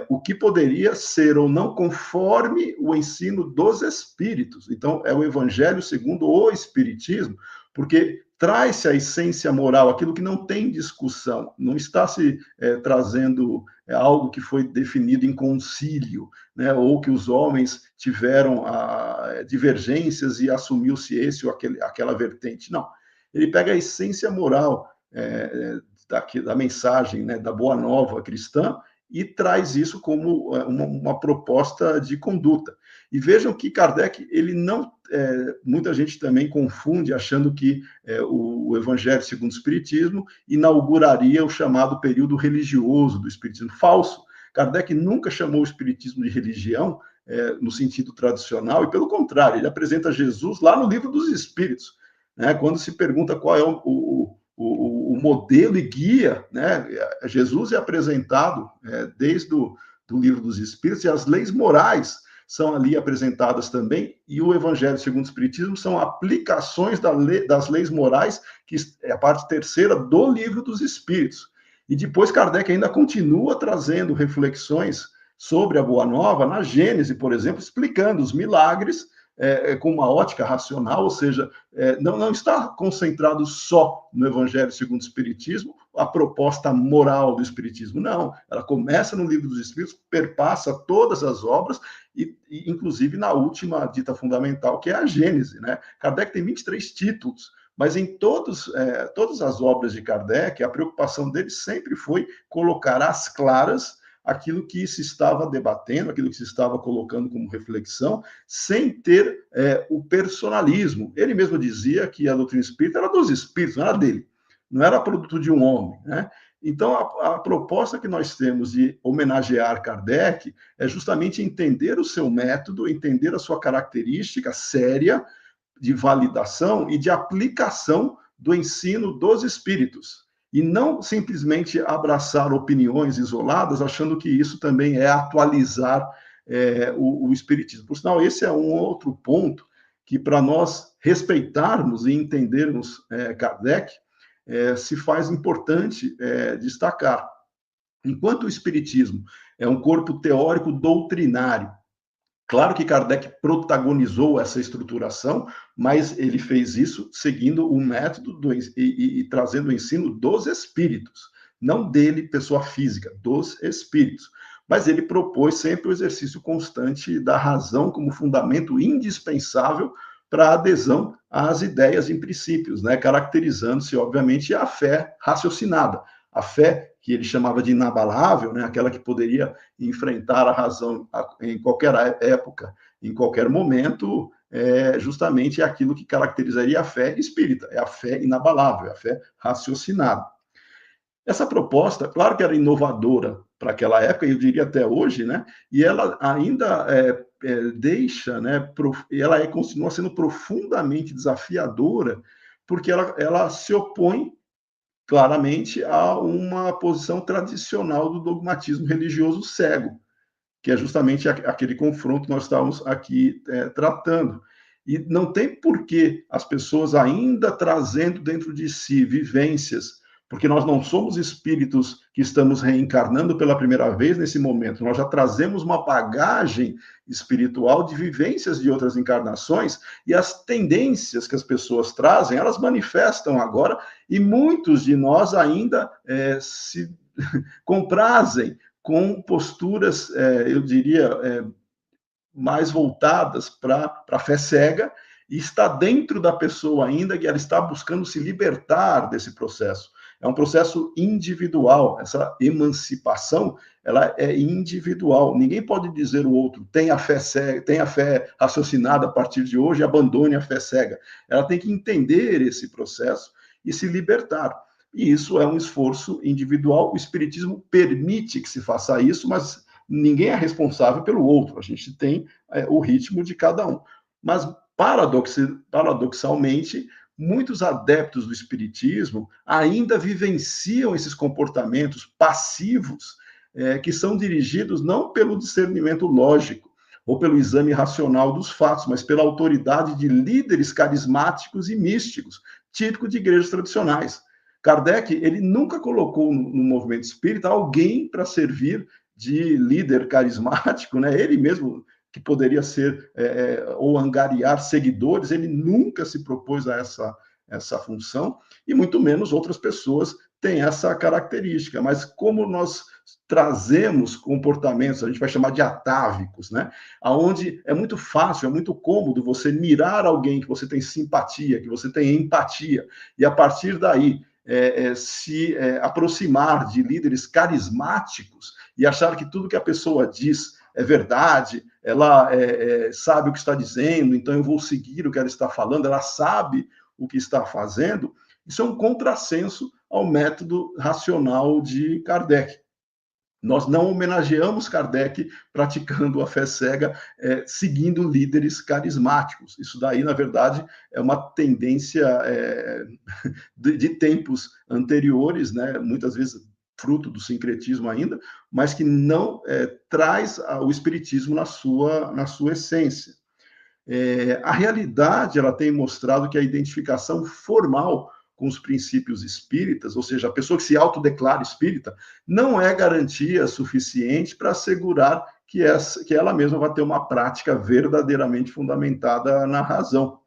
o que poderia ser ou não conforme o ensino dos espíritos. Então, é o Evangelho segundo o Espiritismo, porque traz-se a essência moral, aquilo que não tem discussão, não está se trazendo algo que foi definido em concílio, né, ou que os homens tiveram divergências e assumiu-se esse ou aquela vertente. Não, ele pega a essência moral da mensagem, né, da boa nova cristã, e traz isso como uma proposta de conduta. E vejam que Kardec, ele não... muita gente também confunde, achando que o Evangelho segundo o Espiritismo inauguraria o chamado período religioso do Espiritismo. Falso. Kardec nunca chamou o Espiritismo de religião, no sentido tradicional, e pelo contrário, ele apresenta Jesus lá no Livro dos Espíritos, né? Quando se pergunta qual é o modelo e guia, né? Jesus é apresentado desde do Livro dos Espíritos, e as leis morais são ali apresentadas também, e o Evangelho segundo o Espiritismo são aplicações das leis morais, que é a parte terceira do Livro dos Espíritos. E depois Kardec ainda continua trazendo reflexões sobre a Boa Nova, na Gênese, por exemplo, explicando os milagres, com uma ótica racional, ou seja, não está concentrado só no Evangelho segundo o Espiritismo, a proposta moral do Espiritismo, não. Ela começa no Livro dos Espíritos, perpassa todas as obras, e inclusive na última dita fundamental, que é a Gênese, né? Kardec tem 23 títulos, mas em todas as obras de Kardec, a preocupação dele sempre foi colocar às claras aquilo que se estava debatendo, aquilo que se estava colocando como reflexão, sem ter o personalismo. Ele mesmo dizia que a doutrina espírita era dos espíritos, não era dele, não era produto de um homem, né? Então, a proposta que nós temos de homenagear Kardec é justamente entender o seu método, entender a sua característica séria de validação e de aplicação do ensino dos espíritos. e não simplesmente abraçar opiniões isoladas, achando que isso também é atualizar o Espiritismo. Por sinal, esse é um outro ponto que, para nós respeitarmos e entendermos Kardec, se faz importante destacar. Enquanto o Espiritismo é um corpo teórico doutrinário, claro que Kardec protagonizou essa estruturação, mas ele fez isso seguindo o método e trazendo o ensino dos espíritos, não dele, pessoa física, dos espíritos. Mas ele propôs sempre o exercício constante da razão como fundamento indispensável para a adesão às ideias e princípios, né? Caracterizando-se, obviamente, a fé raciocinada, a fé que ele chamava de inabalável, né? Aquela que poderia enfrentar a razão em qualquer época, em qualquer momento, justamente aquilo que caracterizaria a fé espírita, é a fé inabalável, é a fé raciocinada. Essa proposta, claro que era inovadora para aquela época, e eu diria até hoje, né? E ela ainda deixa, né? Ela continua sendo profundamente desafiadora, porque ela se opõe claramente a uma posição tradicional do dogmatismo religioso cego, que é justamente aquele confronto que nós estávamos aqui tratando. E não tem por que as pessoas ainda trazendo dentro de si vivências, porque nós não somos espíritos que estamos reencarnando pela primeira vez nesse momento, nós já trazemos uma bagagem espiritual de vivências de outras encarnações, e as tendências que as pessoas trazem, elas manifestam agora, e muitos de nós ainda se comprazem com posturas, eu diria, mais voltadas para a fé cega, e está dentro da pessoa ainda que ela está buscando se libertar desse processo. É um processo individual, essa emancipação, ela é individual. Ninguém pode dizer o outro, tenha fé cega, tenha fé raciocinada a partir de hoje e abandone a fé cega. Ela tem que entender esse processo e se libertar. E isso é um esforço individual. O Espiritismo permite que se faça isso, mas ninguém é responsável pelo outro. A gente tem o ritmo de cada um. Mas, paradoxalmente, muitos adeptos do Espiritismo ainda vivenciam esses comportamentos passivos que são dirigidos não pelo discernimento lógico ou pelo exame racional dos fatos, mas pela autoridade de líderes carismáticos e místicos, típico de igrejas tradicionais. Kardec, ele nunca colocou no movimento espírita alguém para servir de líder carismático, né? Ele mesmo, que poderia ser ou angariar seguidores, ele nunca se propôs a essa função, e muito menos outras pessoas têm essa característica. Mas como nós trazemos comportamentos, a gente vai chamar de atávicos, né? Onde é muito fácil, é muito cômodo você mirar alguém que você tem simpatia, que você tem empatia, e a partir daí se aproximar de líderes carismáticos e achar que tudo que a pessoa diz é verdade, ela sabe o que está dizendo, então eu vou seguir o que ela está falando, ela sabe o que está fazendo. Isso é um contrassenso ao método racional de Kardec. Nós não homenageamos Kardec praticando a fé cega, seguindo líderes carismáticos. Isso daí, na verdade, é uma tendência de tempos anteriores, né? Muitas vezes fruto do sincretismo ainda, mas que não traz o espiritismo na sua essência. A realidade, ela tem mostrado que a identificação formal com os princípios espíritas, ou seja, a pessoa que se autodeclara espírita, não é garantia suficiente para assegurar que ela mesma vai ter uma prática verdadeiramente fundamentada na razão.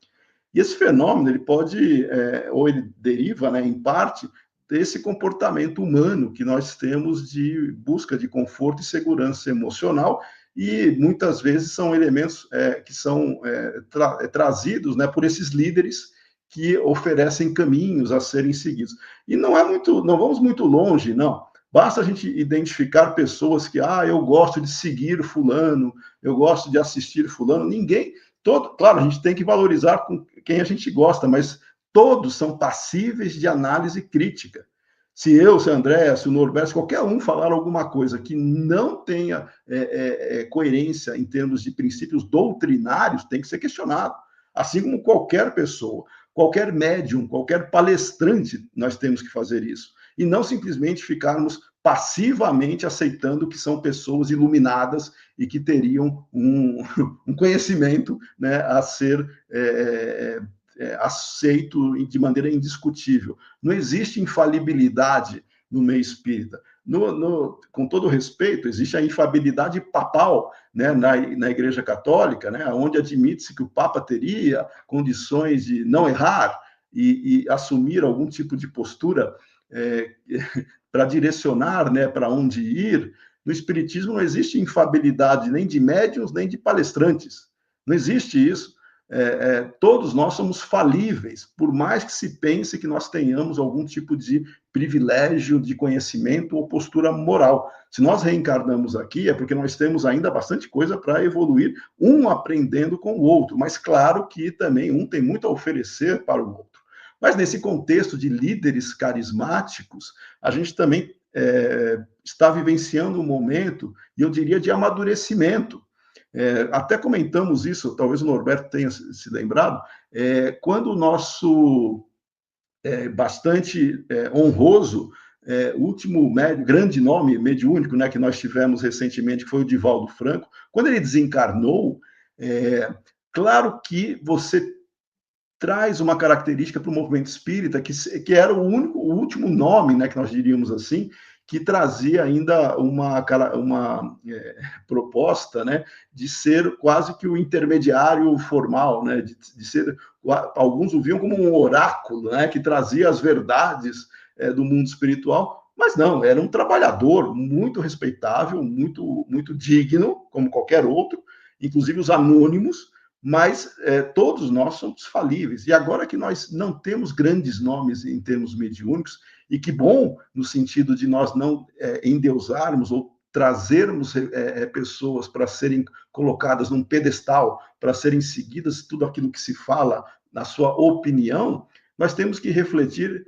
E esse fenômeno, ele pode, ou ele deriva, né, em parte, desse comportamento humano que nós temos de busca de conforto e segurança emocional, e muitas vezes são elementos que são trazidos, né, por esses líderes que oferecem caminhos a serem seguidos. E não vamos muito longe, não. Basta a gente identificar pessoas que, eu gosto de seguir fulano, eu gosto de assistir fulano. Claro, a gente tem que valorizar com quem a gente gosta, mas todos são passíveis de análise crítica. Se André, se o Norberto, qualquer um falar alguma coisa que não tenha coerência em termos de princípios doutrinários, tem que ser questionado. Assim como qualquer pessoa, qualquer médium, qualquer palestrante, nós temos que fazer isso. e não simplesmente ficarmos passivamente aceitando que são pessoas iluminadas e que teriam um conhecimento, né, a ser aceito de maneira indiscutível. Não existe infalibilidade no meio espírita. Com todo respeito, existe a infalibilidade papal, né, na Igreja Católica, né, onde admite-se que o Papa teria condições de não errar e assumir algum tipo de postura para direcionar, né, para onde ir. No Espiritismo não existe infalibilidade nem de médiuns, nem de palestrantes. Não existe isso. Todos nós somos falíveis, por mais que se pense que nós tenhamos algum tipo de privilégio de conhecimento ou postura moral. Se nós reencarnamos aqui, é porque nós temos ainda bastante coisa para evoluir, um aprendendo com o outro, mas claro que também um tem muito a oferecer para o outro. Mas nesse contexto de líderes carismáticos, a gente também está vivenciando um momento, e eu diria, de amadurecimento. Até comentamos isso, talvez o Norberto tenha se lembrado, quando o nosso bastante honroso último grande nome mediúnico, né, que nós tivemos recentemente, que foi o Divaldo Franco, quando ele desencarnou, claro que você traz uma característica para o movimento espírita, que era o último nome, né, que nós diríamos assim, que trazia ainda uma proposta, né, de ser quase que o intermediário formal, né, de ser, alguns o viam como um oráculo, né, que trazia as verdades do mundo espiritual, mas não, era um trabalhador muito respeitável, muito, muito digno, como qualquer outro, inclusive os anônimos, mas todos nós somos falíveis. E agora que nós não temos grandes nomes em termos mediúnicos, e que bom, no sentido de nós não endeusarmos ou trazermos pessoas para serem colocadas num pedestal, para serem seguidas tudo aquilo que se fala na sua opinião, nós temos que refletir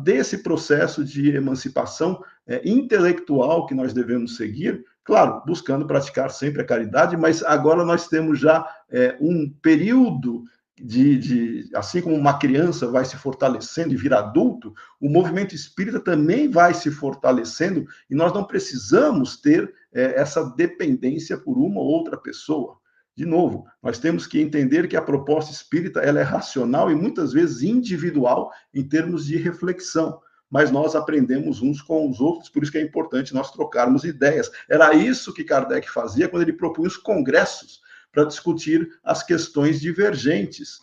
desse processo de emancipação intelectual que nós devemos seguir, claro, buscando praticar sempre a caridade, mas agora nós temos já um período assim como uma criança vai se fortalecendo e vira adulto, o movimento espírita também vai se fortalecendo e nós não precisamos ter essa dependência por uma ou outra pessoa. De novo, nós temos que entender que a proposta espírita ela é racional e muitas vezes individual em termos de reflexão, mas nós aprendemos uns com os outros, por isso que é importante nós trocarmos ideias. Era isso que Kardec fazia quando ele propunha os congressos para discutir as questões divergentes.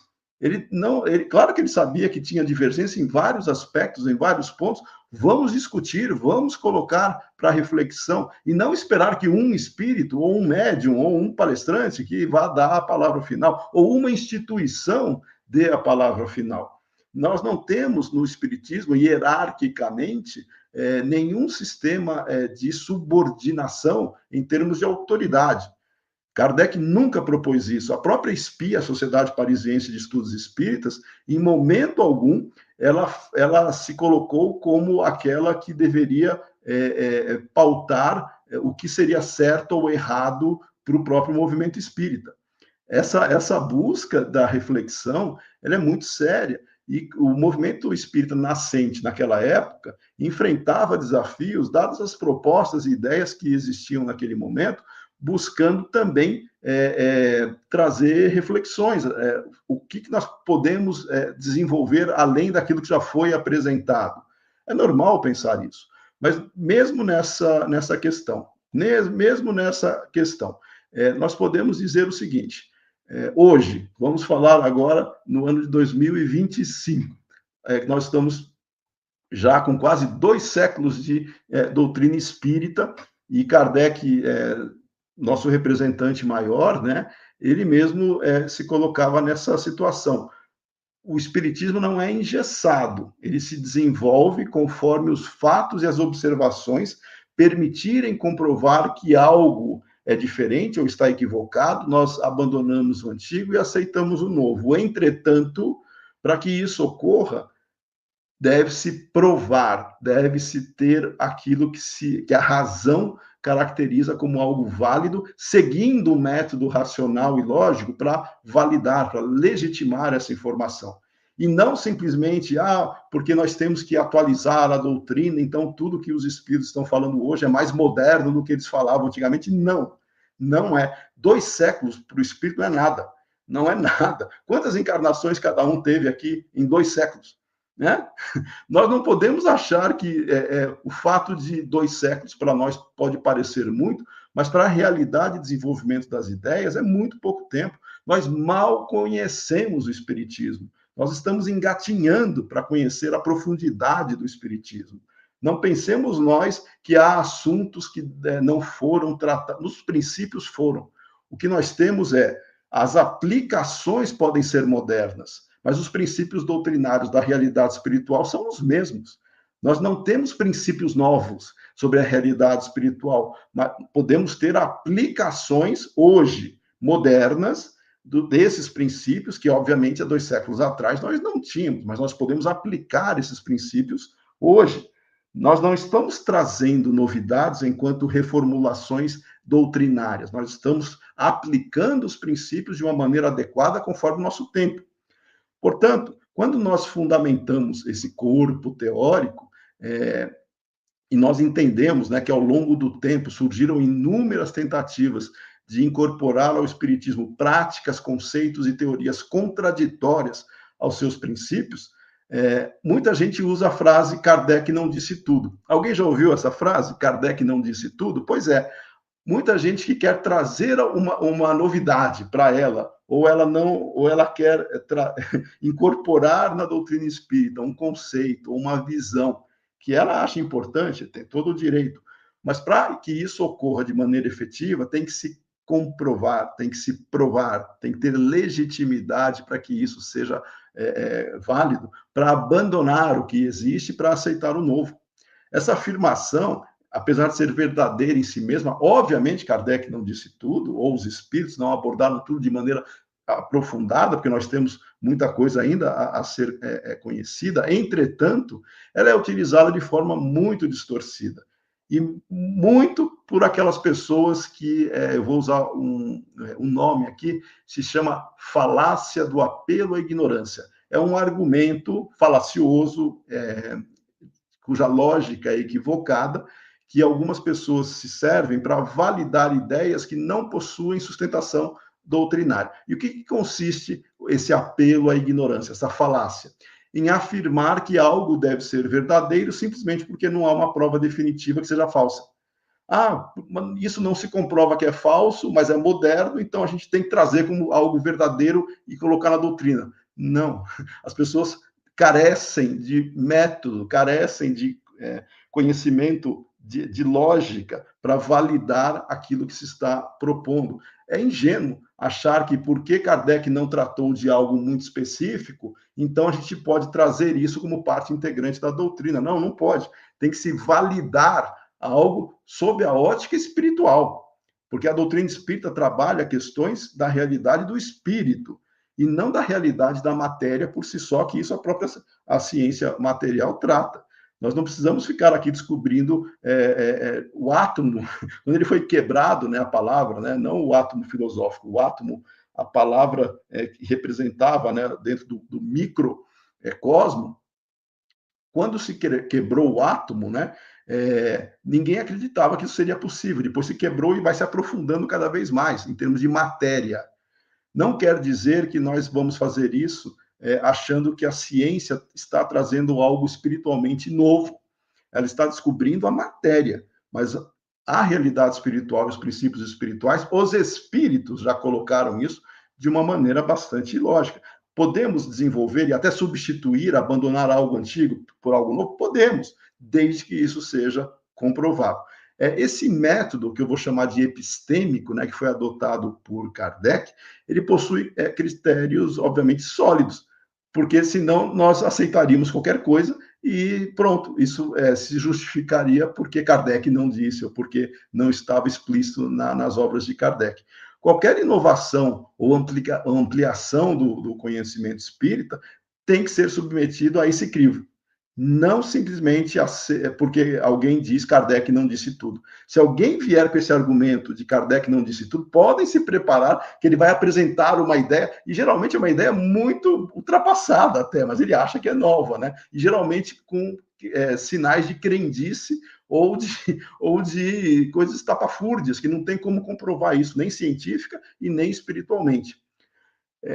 Claro que ele sabia que tinha divergência em vários aspectos, em vários pontos. Vamos discutir, vamos colocar para reflexão e não esperar que um espírito, ou um médium, ou um palestrante que vá dar a palavra final, ou uma instituição dê a palavra final. Nós não temos no espiritismo, hierarquicamente, nenhum sistema de subordinação em termos de autoridade. Kardec nunca propôs isso. A própria SPI, a Sociedade Parisiense de Estudos Espíritas, em momento algum, ela se colocou como aquela que deveria pautar o que seria certo ou errado para o próprio movimento espírita. Essa busca da reflexão, ela é muito séria. E o movimento espírita nascente naquela época enfrentava desafios, dadas as propostas e ideias que existiam naquele momento, buscando também trazer reflexões, o que nós podemos desenvolver além daquilo que já foi apresentado. É normal pensar isso, mas mesmo nessa questão, nós podemos dizer o seguinte, hoje, vamos falar agora no ano de 2025, nós estamos já com quase 2 séculos de doutrina espírita, e Kardec, nosso representante maior, né, ele mesmo se colocava nessa situação. O espiritismo não é engessado, ele se desenvolve conforme os fatos e as observações permitirem comprovar que algo é diferente ou está equivocado, nós abandonamos o antigo e aceitamos o novo. Entretanto, para que isso ocorra, deve-se provar, deve-se ter aquilo que a razão caracteriza como algo válido, seguindo um método racional e lógico para validar, para legitimar essa informação. E não simplesmente, porque nós temos que atualizar a doutrina, então tudo que os espíritos estão falando hoje é mais moderno do que eles falavam antigamente. Não, não é. 2 séculos para o espírito não é nada. Não é nada. Quantas encarnações cada um teve aqui em 2 séculos? Né? Nós não podemos achar que o fato de 2 séculos para nós pode parecer muito, mas para a realidade de desenvolvimento das ideias é muito pouco tempo. Nós mal conhecemos o Espiritismo. Nós estamos engatinhando para conhecer a profundidade do Espiritismo. Não pensemos nós que há assuntos que não foram tratados. Nos princípios foram. O que nós temos as aplicações podem ser modernas, mas os princípios doutrinários da realidade espiritual são os mesmos. Nós não temos princípios novos sobre a realidade espiritual, mas podemos ter aplicações hoje modernas desses princípios, que obviamente há 2 séculos atrás nós não tínhamos, mas nós podemos aplicar esses princípios hoje. Nós não estamos trazendo novidades enquanto reformulações doutrinárias, nós estamos aplicando os princípios de uma maneira adequada conforme o nosso tempo. Portanto, quando nós fundamentamos esse corpo teórico, e nós entendemos, né, que ao longo do tempo surgiram inúmeras tentativas de incorporar ao Espiritismo práticas, conceitos e teorias contraditórias aos seus princípios, muita gente usa a frase Kardec não disse tudo. Alguém já ouviu essa frase? Kardec não disse tudo? Pois é, muita gente que quer trazer uma novidade para ela, ou ela quer incorporar na doutrina espírita um conceito, uma visão que ela acha importante, tem todo o direito, mas para que isso ocorra de maneira efetiva, tem que se comprovar, tem que se provar, tem que ter legitimidade para que isso seja válido, para abandonar o que existe para aceitar o novo. Essa afirmação, apesar de ser verdadeira em si mesma, obviamente Kardec não disse tudo, ou os espíritos não abordaram tudo de maneira aprofundada, porque nós temos muita coisa ainda a ser conhecida. Entretanto, ela é utilizada de forma muito distorcida. E muito por aquelas pessoas que, eu vou usar um nome aqui, se chama falácia do apelo à ignorância. É um argumento falacioso, cuja lógica é equivocada, que algumas pessoas se servem para validar ideias que não possuem sustentação doutrinária. E o que consiste esse apelo à ignorância, essa falácia? Em afirmar que algo deve ser verdadeiro simplesmente porque não há uma prova definitiva que seja falsa. Isso não se comprova que é falso, mas é moderno, então a gente tem que trazer como algo verdadeiro e colocar na doutrina. Não, as pessoas carecem de método, carecem de conhecimento de lógica para validar aquilo que se está propondo. É ingênuo achar que porque Kardec não tratou de algo muito específico, então a gente pode trazer isso como parte integrante da doutrina. Não, não pode. Tem que se validar algo sob a ótica espiritual, porque a doutrina espírita trabalha questões da realidade do espírito e não da realidade da matéria por si só, que isso a ciência material trata. Nós não precisamos ficar aqui descobrindo o átomo, quando ele foi quebrado, né, a palavra, né, não o átomo filosófico, o átomo, a palavra que representava, né, dentro do microcosmo, quando se quebrou o átomo, né, ninguém acreditava que isso seria possível. Depois se quebrou e vai se aprofundando cada vez mais, em termos de matéria. Não quer dizer que nós vamos fazer isso achando que a ciência está trazendo algo espiritualmente novo. Ela está descobrindo a matéria, mas a realidade espiritual, os princípios espirituais, os espíritos já colocaram isso de uma maneira bastante lógica. Podemos desenvolver e até substituir, abandonar algo antigo por algo novo? Podemos, desde que isso seja comprovado. Esse método, que eu vou chamar de epistêmico, né, que foi adotado por Kardec, ele possui critérios, obviamente, sólidos, porque senão nós aceitaríamos qualquer coisa e pronto, isso se justificaria porque Kardec não disse, ou porque não estava explícito nas obras de Kardec. Qualquer inovação ou ampliação do conhecimento espírita tem que ser submetido a esse crivo. não simplesmente porque alguém diz Kardec não disse tudo. Se alguém vier com esse argumento de Kardec não disse tudo, podem se preparar que ele vai apresentar uma ideia, e geralmente é uma ideia muito ultrapassada até, mas ele acha que é nova, né? E geralmente com sinais de crendice ou de coisas estapafúrdias, que não tem como comprovar isso, nem científica e nem espiritualmente.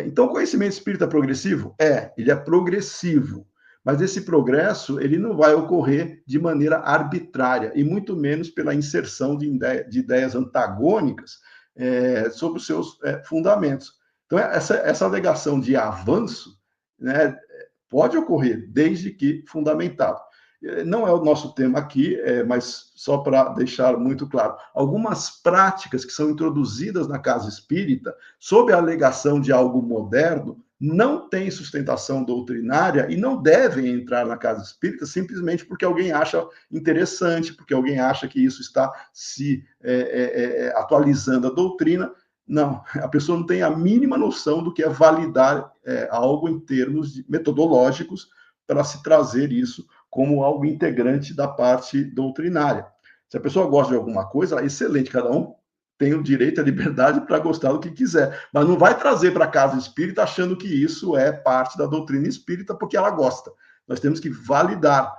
Então, o conhecimento espírita progressivo? Ele é progressivo. Mas esse progresso, ele não vai ocorrer de maneira arbitrária, e muito menos pela inserção de ideias antagônicas sobre os seus fundamentos. Então, essa alegação de avanço, né, pode ocorrer, desde que fundamentado. Não é o nosso tema aqui, mas só para deixar muito claro, algumas práticas que são introduzidas na casa espírita, sob a alegação de algo moderno, não têm sustentação doutrinária e não devem entrar na casa espírita simplesmente porque alguém acha interessante, porque alguém acha que isso está se atualizando a doutrina. Não, a pessoa não tem a mínima noção do que é validar algo em termos metodológicos para se trazer isso como algo integrante da parte doutrinária. Se a pessoa gosta de alguma coisa, excelente, cada um tem o direito e a liberdade para gostar do que quiser, mas não vai trazer para a casa espírita achando que isso é parte da doutrina espírita porque ela gosta. Nós temos que validar.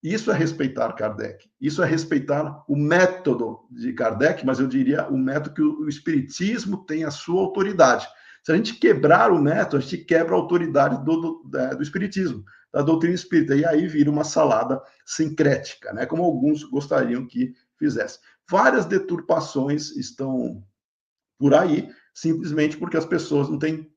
Isso é respeitar Kardec, isso é respeitar o método de Kardec, mas eu diria o método que o espiritismo tem a sua autoridade. Se a gente quebrar o método, a gente quebra a autoridade do espiritismo, da doutrina espírita, e aí vira uma salada sincrética, né? Como alguns gostariam que fizesse. Várias deturpações estão por aí, simplesmente porque as pessoas não têm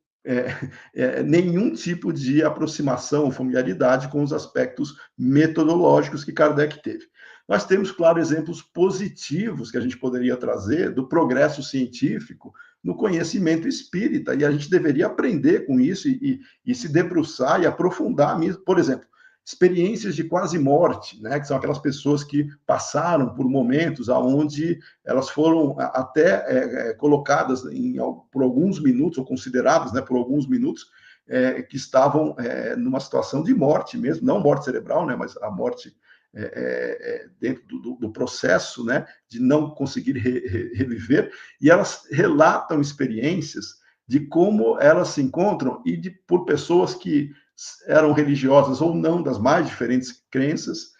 nenhum tipo de aproximação ou familiaridade com os aspectos metodológicos que Kardec teve. Nós temos, claro, exemplos positivos que a gente poderia trazer do progresso científico no conhecimento espírita, e a gente deveria aprender com isso e se debruçar e aprofundar mesmo. Por exemplo, experiências de quase morte, né, que são aquelas pessoas que passaram por momentos onde elas foram até colocadas por alguns minutos, ou consideradas, né, por alguns minutos, que estavam numa situação de morte mesmo, não morte cerebral, né, mas a morte dentro do processo, né, de não conseguir reviver, e elas relatam experiências de como elas se encontram e por pessoas que eram religiosas ou não, das mais diferentes crenças,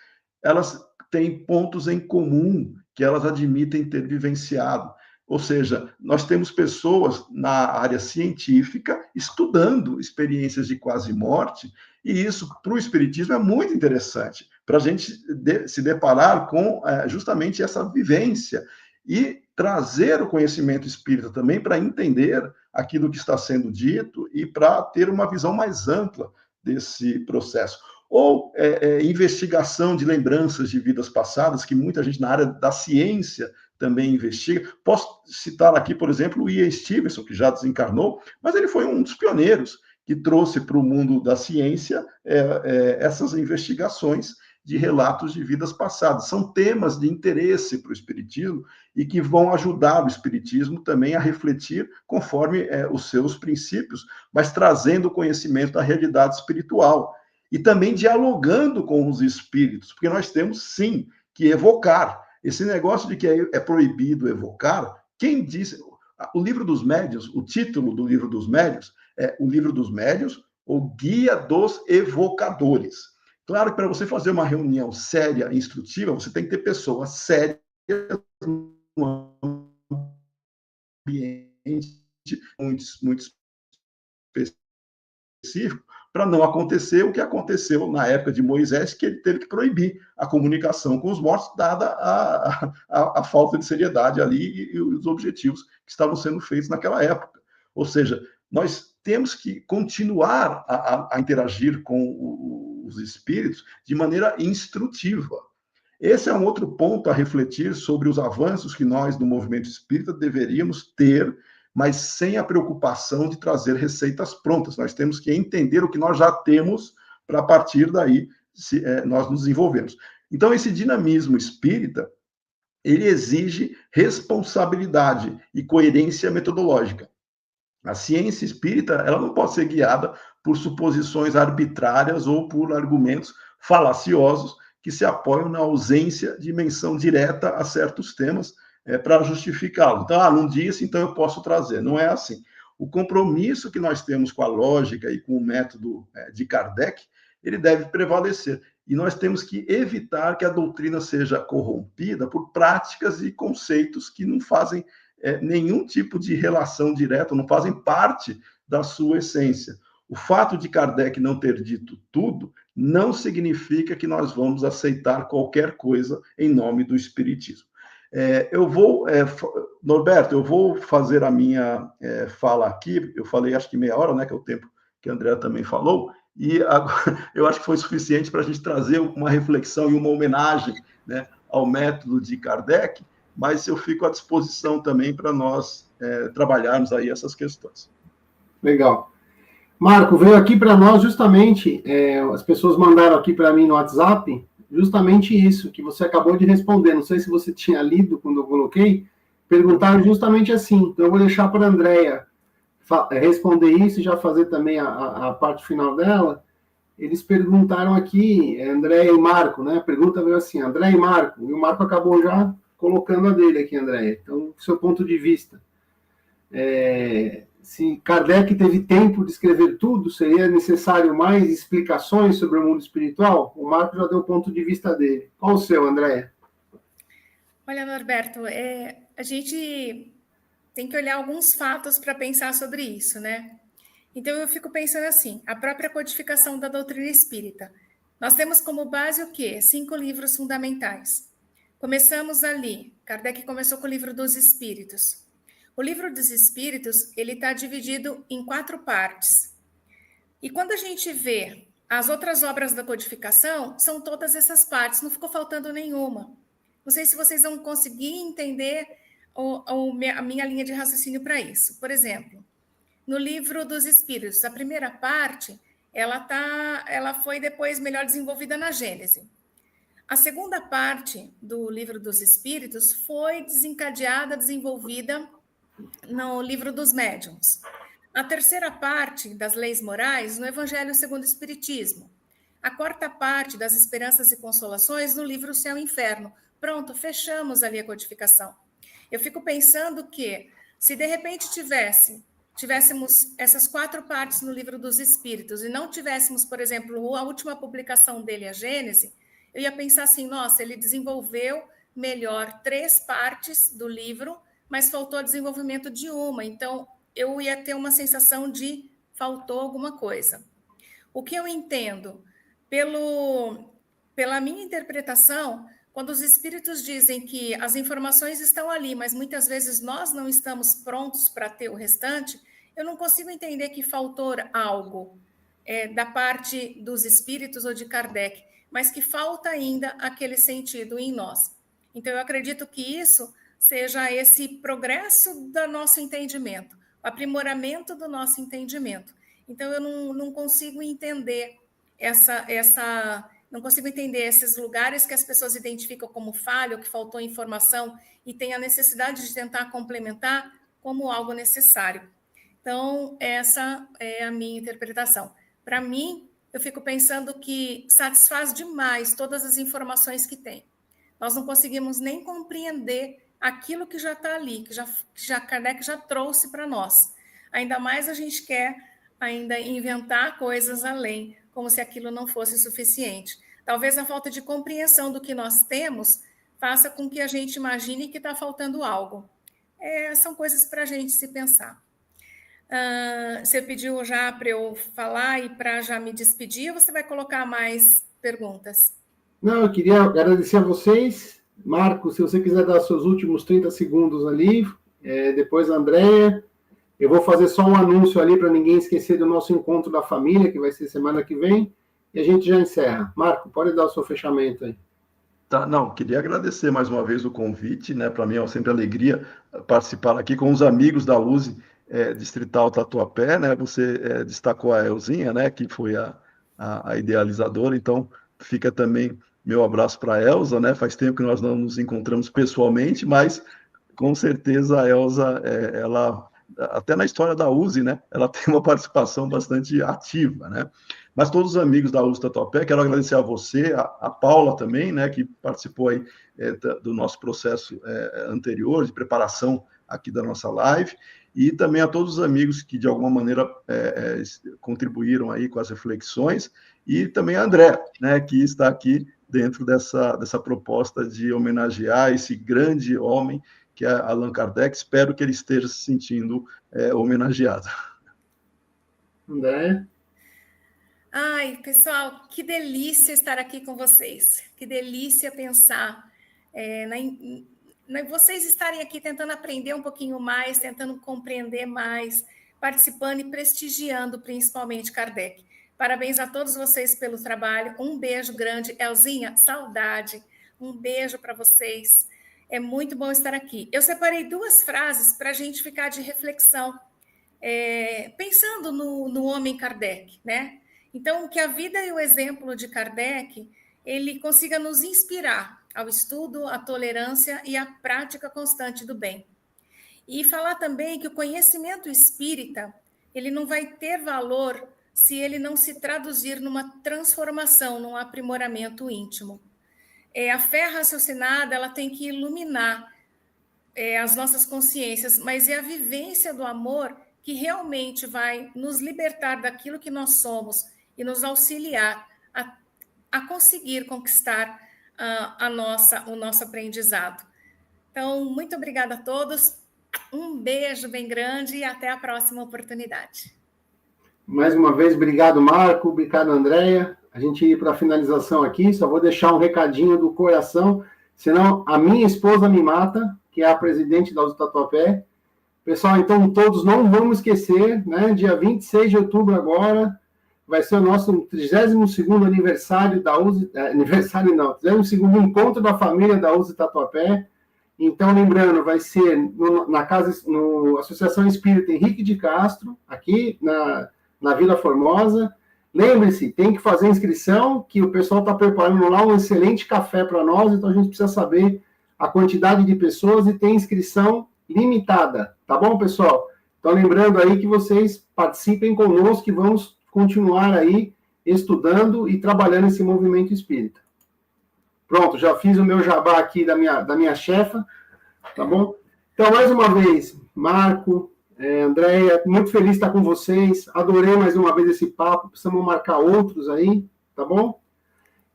elas têm pontos em comum que elas admitem ter vivenciado. Ou seja, nós temos pessoas na área científica estudando experiências de quase morte, e isso, para o espiritismo, é muito interessante, para a gente se deparar com justamente essa vivência e trazer o conhecimento espírita também para entender aquilo que está sendo dito e para ter uma visão mais ampla desse processo. Ou investigação de lembranças de vidas passadas, que muita gente na área da ciência também investiga. Posso citar aqui, por exemplo, o Ian Stevenson, que já desencarnou, mas ele foi um dos pioneiros que trouxe para o mundo da ciência essas investigações de relatos de vidas passadas. São temas de interesse para o espiritismo e que vão ajudar o espiritismo também a refletir conforme os seus princípios, mas trazendo o conhecimento da realidade espiritual e também dialogando com os espíritos, porque nós temos, sim, que evocar. Esse negócio de que é proibido evocar, quem disse... O Livro dos Médiuns, o título do Livro dos Médiuns é O Livro dos Médiuns, ou Guia dos Evocadores. Claro que para você fazer uma reunião séria, instrutiva, você tem que ter pessoas sérias no ambiente muito específico, para não acontecer o que aconteceu na época de Moisés, que ele teve que proibir a comunicação com os mortos, dada a falta de seriedade ali e os objetivos que estavam sendo feitos naquela época. Ou seja, nós temos que continuar a interagir com os espíritos de maneira instrutiva. Esse é um outro ponto a refletir sobre os avanços que nós, do movimento espírita, deveríamos ter, mas sem a preocupação de trazer receitas prontas. Nós temos que entender o que nós já temos para, a partir daí, nós nos desenvolvermos. Então, esse dinamismo espírita, ele exige responsabilidade e coerência metodológica. A ciência espírita, ela não pode ser guiada por suposições arbitrárias ou por argumentos falaciosos que se apoiam na ausência de menção direta a certos temas para justificá-lo. Então, não disse, então eu posso trazer. Não é assim. O compromisso que nós temos com a lógica e com o método de Kardec, ele deve prevalecer. E nós temos que evitar que a doutrina seja corrompida por práticas e conceitos que não fazem nenhum tipo de relação direta, não fazem parte da sua essência. O fato de Kardec não ter dito tudo não significa que nós vamos aceitar qualquer coisa em nome do Espiritismo. Norberto, eu vou fazer a minha fala aqui, eu falei acho que meia hora, né, que é o tempo que a Andrea também falou, e agora, eu acho que foi suficiente para a gente trazer uma reflexão e uma homenagem, né, ao método de Kardec, mas eu fico à disposição também para nós trabalharmos aí essas questões. Legal. Marco, veio aqui para nós justamente, as pessoas mandaram aqui para mim no WhatsApp, justamente isso que você acabou de responder. Não sei se você tinha lido quando eu coloquei, perguntaram justamente assim. Então, eu vou deixar para a Andrea responder isso e já fazer também a parte final dela. Eles perguntaram aqui, Andrea e Marco, né? A pergunta veio assim, Andrea e Marco, e o Marco acabou já colocando a dele aqui, Andrea. Então, seu ponto de vista. Se Kardec teve tempo de escrever tudo, seria necessário mais explicações sobre o mundo espiritual? O Marco já deu o ponto de vista dele. Qual o seu, Andréia? Olha, Norberto, a gente tem que olhar alguns fatos para pensar sobre isso, né? Então, eu fico pensando assim, a própria codificação da doutrina espírita. Nós temos como base o quê? 5 livros fundamentais. Começamos ali, Kardec começou com o livro dos Espíritos. O livro dos Espíritos, ele está dividido em 4 partes. E quando a gente vê as outras obras da codificação, são todas essas partes, não ficou faltando nenhuma. Não sei se vocês vão conseguir entender a minha linha de raciocínio para isso. Por exemplo, no livro dos Espíritos, a primeira parte, ela foi depois melhor desenvolvida na Gênese. A segunda parte do livro dos Espíritos foi desenvolvida no livro dos Médiuns. A terceira parte das leis morais no Evangelho segundo o Espiritismo. A quarta parte das esperanças e consolações no livro Céu e Inferno. Pronto, fechamos ali a codificação. Eu fico pensando que, se de repente tivéssemos essas 4 partes no livro dos Espíritos e não tivéssemos, por exemplo, a última publicação dele, a Gênese, eu ia pensar assim, nossa, ele desenvolveu melhor 3 partes do livro, mas faltou desenvolvimento de uma, então eu ia ter uma sensação de faltou alguma coisa. O que eu entendo, pela minha interpretação, quando os espíritos dizem que as informações estão ali, mas muitas vezes nós não estamos prontos para ter o restante, eu não consigo entender que faltou algo da parte dos espíritos ou de Kardec, mas que falta ainda aquele sentido em nós. Então, eu acredito que isso seja esse progresso do nosso entendimento, o aprimoramento do nosso entendimento. Então, eu não consigo entender não consigo entender esses lugares que as pessoas identificam como falha, ou que faltou informação, e tem a necessidade de tentar complementar como algo necessário. Então, essa é a minha interpretação. Para mim, eu fico pensando que satisfaz demais todas as informações que tem. Nós não conseguimos nem compreender aquilo que já está ali, que Kardec já trouxe para nós. Ainda mais a gente quer ainda inventar coisas além, como se aquilo não fosse suficiente. Talvez a falta de compreensão do que nós temos faça com que a gente imagine que está faltando algo. São coisas para a gente se pensar. Você pediu já para eu falar e para já me despedir, ou você vai colocar mais perguntas? Não, eu queria agradecer a vocês. Marco, se você quiser dar seus últimos 30 segundos ali, depois a Andréia. Eu vou fazer só um anúncio ali para ninguém esquecer do nosso encontro da família, que vai ser semana que vem, e a gente já encerra. Marco, pode dar o seu fechamento aí. Tá, não, queria agradecer mais uma vez o convite, né? Para mim é sempre alegria participar aqui com os amigos da USE Distrital Tatuapé, né? Você destacou a Elzinha, né? Que foi a idealizadora, então fica também meu abraço para a Elza, né? Faz tempo que nós não nos encontramos pessoalmente, mas com certeza a Elza, ela até na história da USE, né? Ela tem uma participação bastante ativa, né? Mas todos os amigos da USE Tatuapé, quero agradecer a você, a Paula também, né, que participou aí do nosso processo anterior de preparação aqui da nossa live, e também a todos os amigos que de alguma maneira contribuíram aí com as reflexões, e também a André, né, que está aqui dentro dessa proposta de homenagear esse grande homem que é Allan Kardec. Espero que ele esteja se sentindo homenageado. André? Ai, pessoal, que delícia estar aqui com vocês. Que delícia pensar vocês estarem aqui tentando aprender um pouquinho mais, tentando compreender mais, participando e prestigiando principalmente Kardec. Parabéns a todos vocês pelo trabalho. Um beijo grande. Elzinha, saudade. Um beijo para vocês. É muito bom estar aqui. Eu separei 2 frases para a gente ficar de reflexão, pensando no homem Kardec, né? Então, que a vida e o exemplo de Kardec, ele consiga nos inspirar ao estudo, à tolerância e à prática constante do bem. E falar também que o conhecimento espírita, ele não vai ter valor se ele não se traduzir numa transformação, num aprimoramento íntimo. A fé raciocinada, ela tem que iluminar as nossas consciências, mas é a vivência do amor que realmente vai nos libertar daquilo que nós somos e nos auxiliar a conseguir conquistar o nosso aprendizado. Então, muito obrigada a todos, um beijo bem grande e até a próxima oportunidade. Mais uma vez, obrigado, Marco, obrigado, Andréia. A gente ir para a finalização aqui, só vou deixar um recadinho do coração, senão a minha esposa me mata, que é a presidente da USE Tatuapé. Pessoal, então todos não vamos esquecer, né? Dia 26 de outubro agora, vai ser o nosso 32º aniversário da USE, 32º encontro da família da USE Tatuapé. Então, lembrando, vai ser na Associação Espírita Henrique de Castro, aqui na Vila Formosa. Lembre-se, tem que fazer inscrição, que o pessoal está preparando lá um excelente café para nós, então a gente precisa saber a quantidade de pessoas e tem inscrição limitada, tá bom, pessoal? Então, lembrando aí que vocês participem conosco, que vamos continuar aí estudando e trabalhando esse movimento espírita. Pronto, já fiz o meu jabá aqui da minha chefa, tá bom? Então, mais uma vez, Marco, Andréia, muito feliz de estar com vocês, adorei mais uma vez esse papo, precisamos marcar outros aí, tá bom?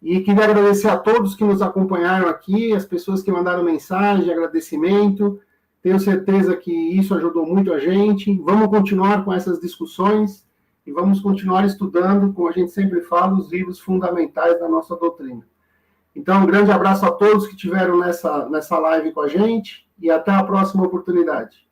E queria agradecer a todos que nos acompanharam aqui, as pessoas que mandaram mensagem, agradecimento, tenho certeza que isso ajudou muito a gente, vamos continuar com essas discussões e vamos continuar estudando, como a gente sempre fala, os livros fundamentais da nossa doutrina. Então, um grande abraço a todos que estiveram nessa live com a gente e até a próxima oportunidade.